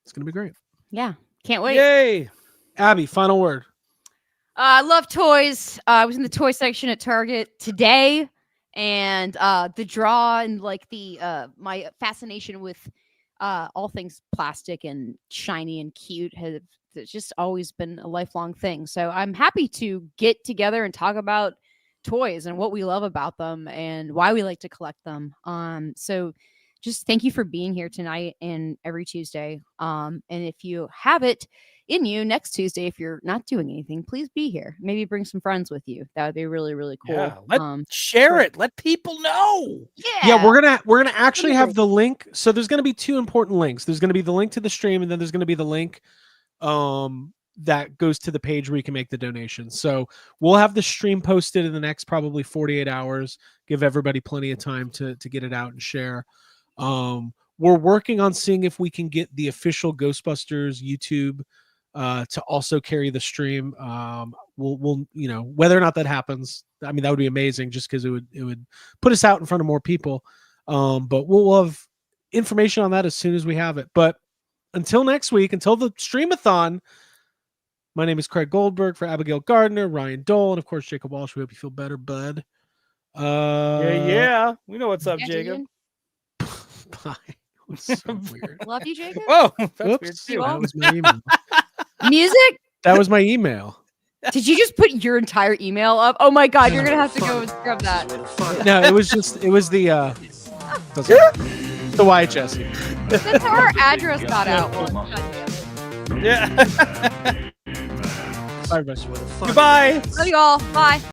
C: It's going to be great.
E: Yeah, can't wait.
D: Yay!
C: Abby, final word.
E: I love toys. I was in the toy section at Target today, and the draw and like the my fascination with all things plastic and shiny and cute has just always been a lifelong thing. So I'm happy to get together and talk about toys and what we love about them and why we like to collect them. So just thank you for being here tonight and every Tuesday. And if you have it in you next Tuesday, if you're not doing anything, please be here. Maybe bring some friends with you. That would be really, really cool.
D: Yeah, share it. Let people know.
C: Yeah, we're gonna actually have the link. So there's gonna be 2 important links. There's gonna be the link to the stream, and then there's gonna be the link that goes to the page where you can make the donation. So we'll have the stream posted in the next probably 48 hours. Give everybody plenty of time to get it out and share. We're working on seeing if we can get the official Ghostbusters YouTube to also carry the stream. We'll whether or not that happens, I mean, that would be amazing just because it would put us out in front of more people. But we'll have information on that as soon as we have it. But until next week, until the streamathon, my name is Craig Goldberg for Abigail Gardner, Ryan Dole, and of course Jacob Walsh. We hope you feel better, bud.
D: Yeah. We know what's up, Jacob.
C: Bye. It was so weird.
E: Love you, Jacob.
D: Whoa, that's
C: Oops,
D: weird too.
C: that was my email.
E: Music?
C: That was my email.
E: Did you just put your entire email up? Oh my god, you're gonna have to go and scrub that.
C: No, it was the YHS email.
E: That's how our address got out.
D: Yeah.
C: Bye, everybody.
D: Goodbye.
E: Love you all. Bye.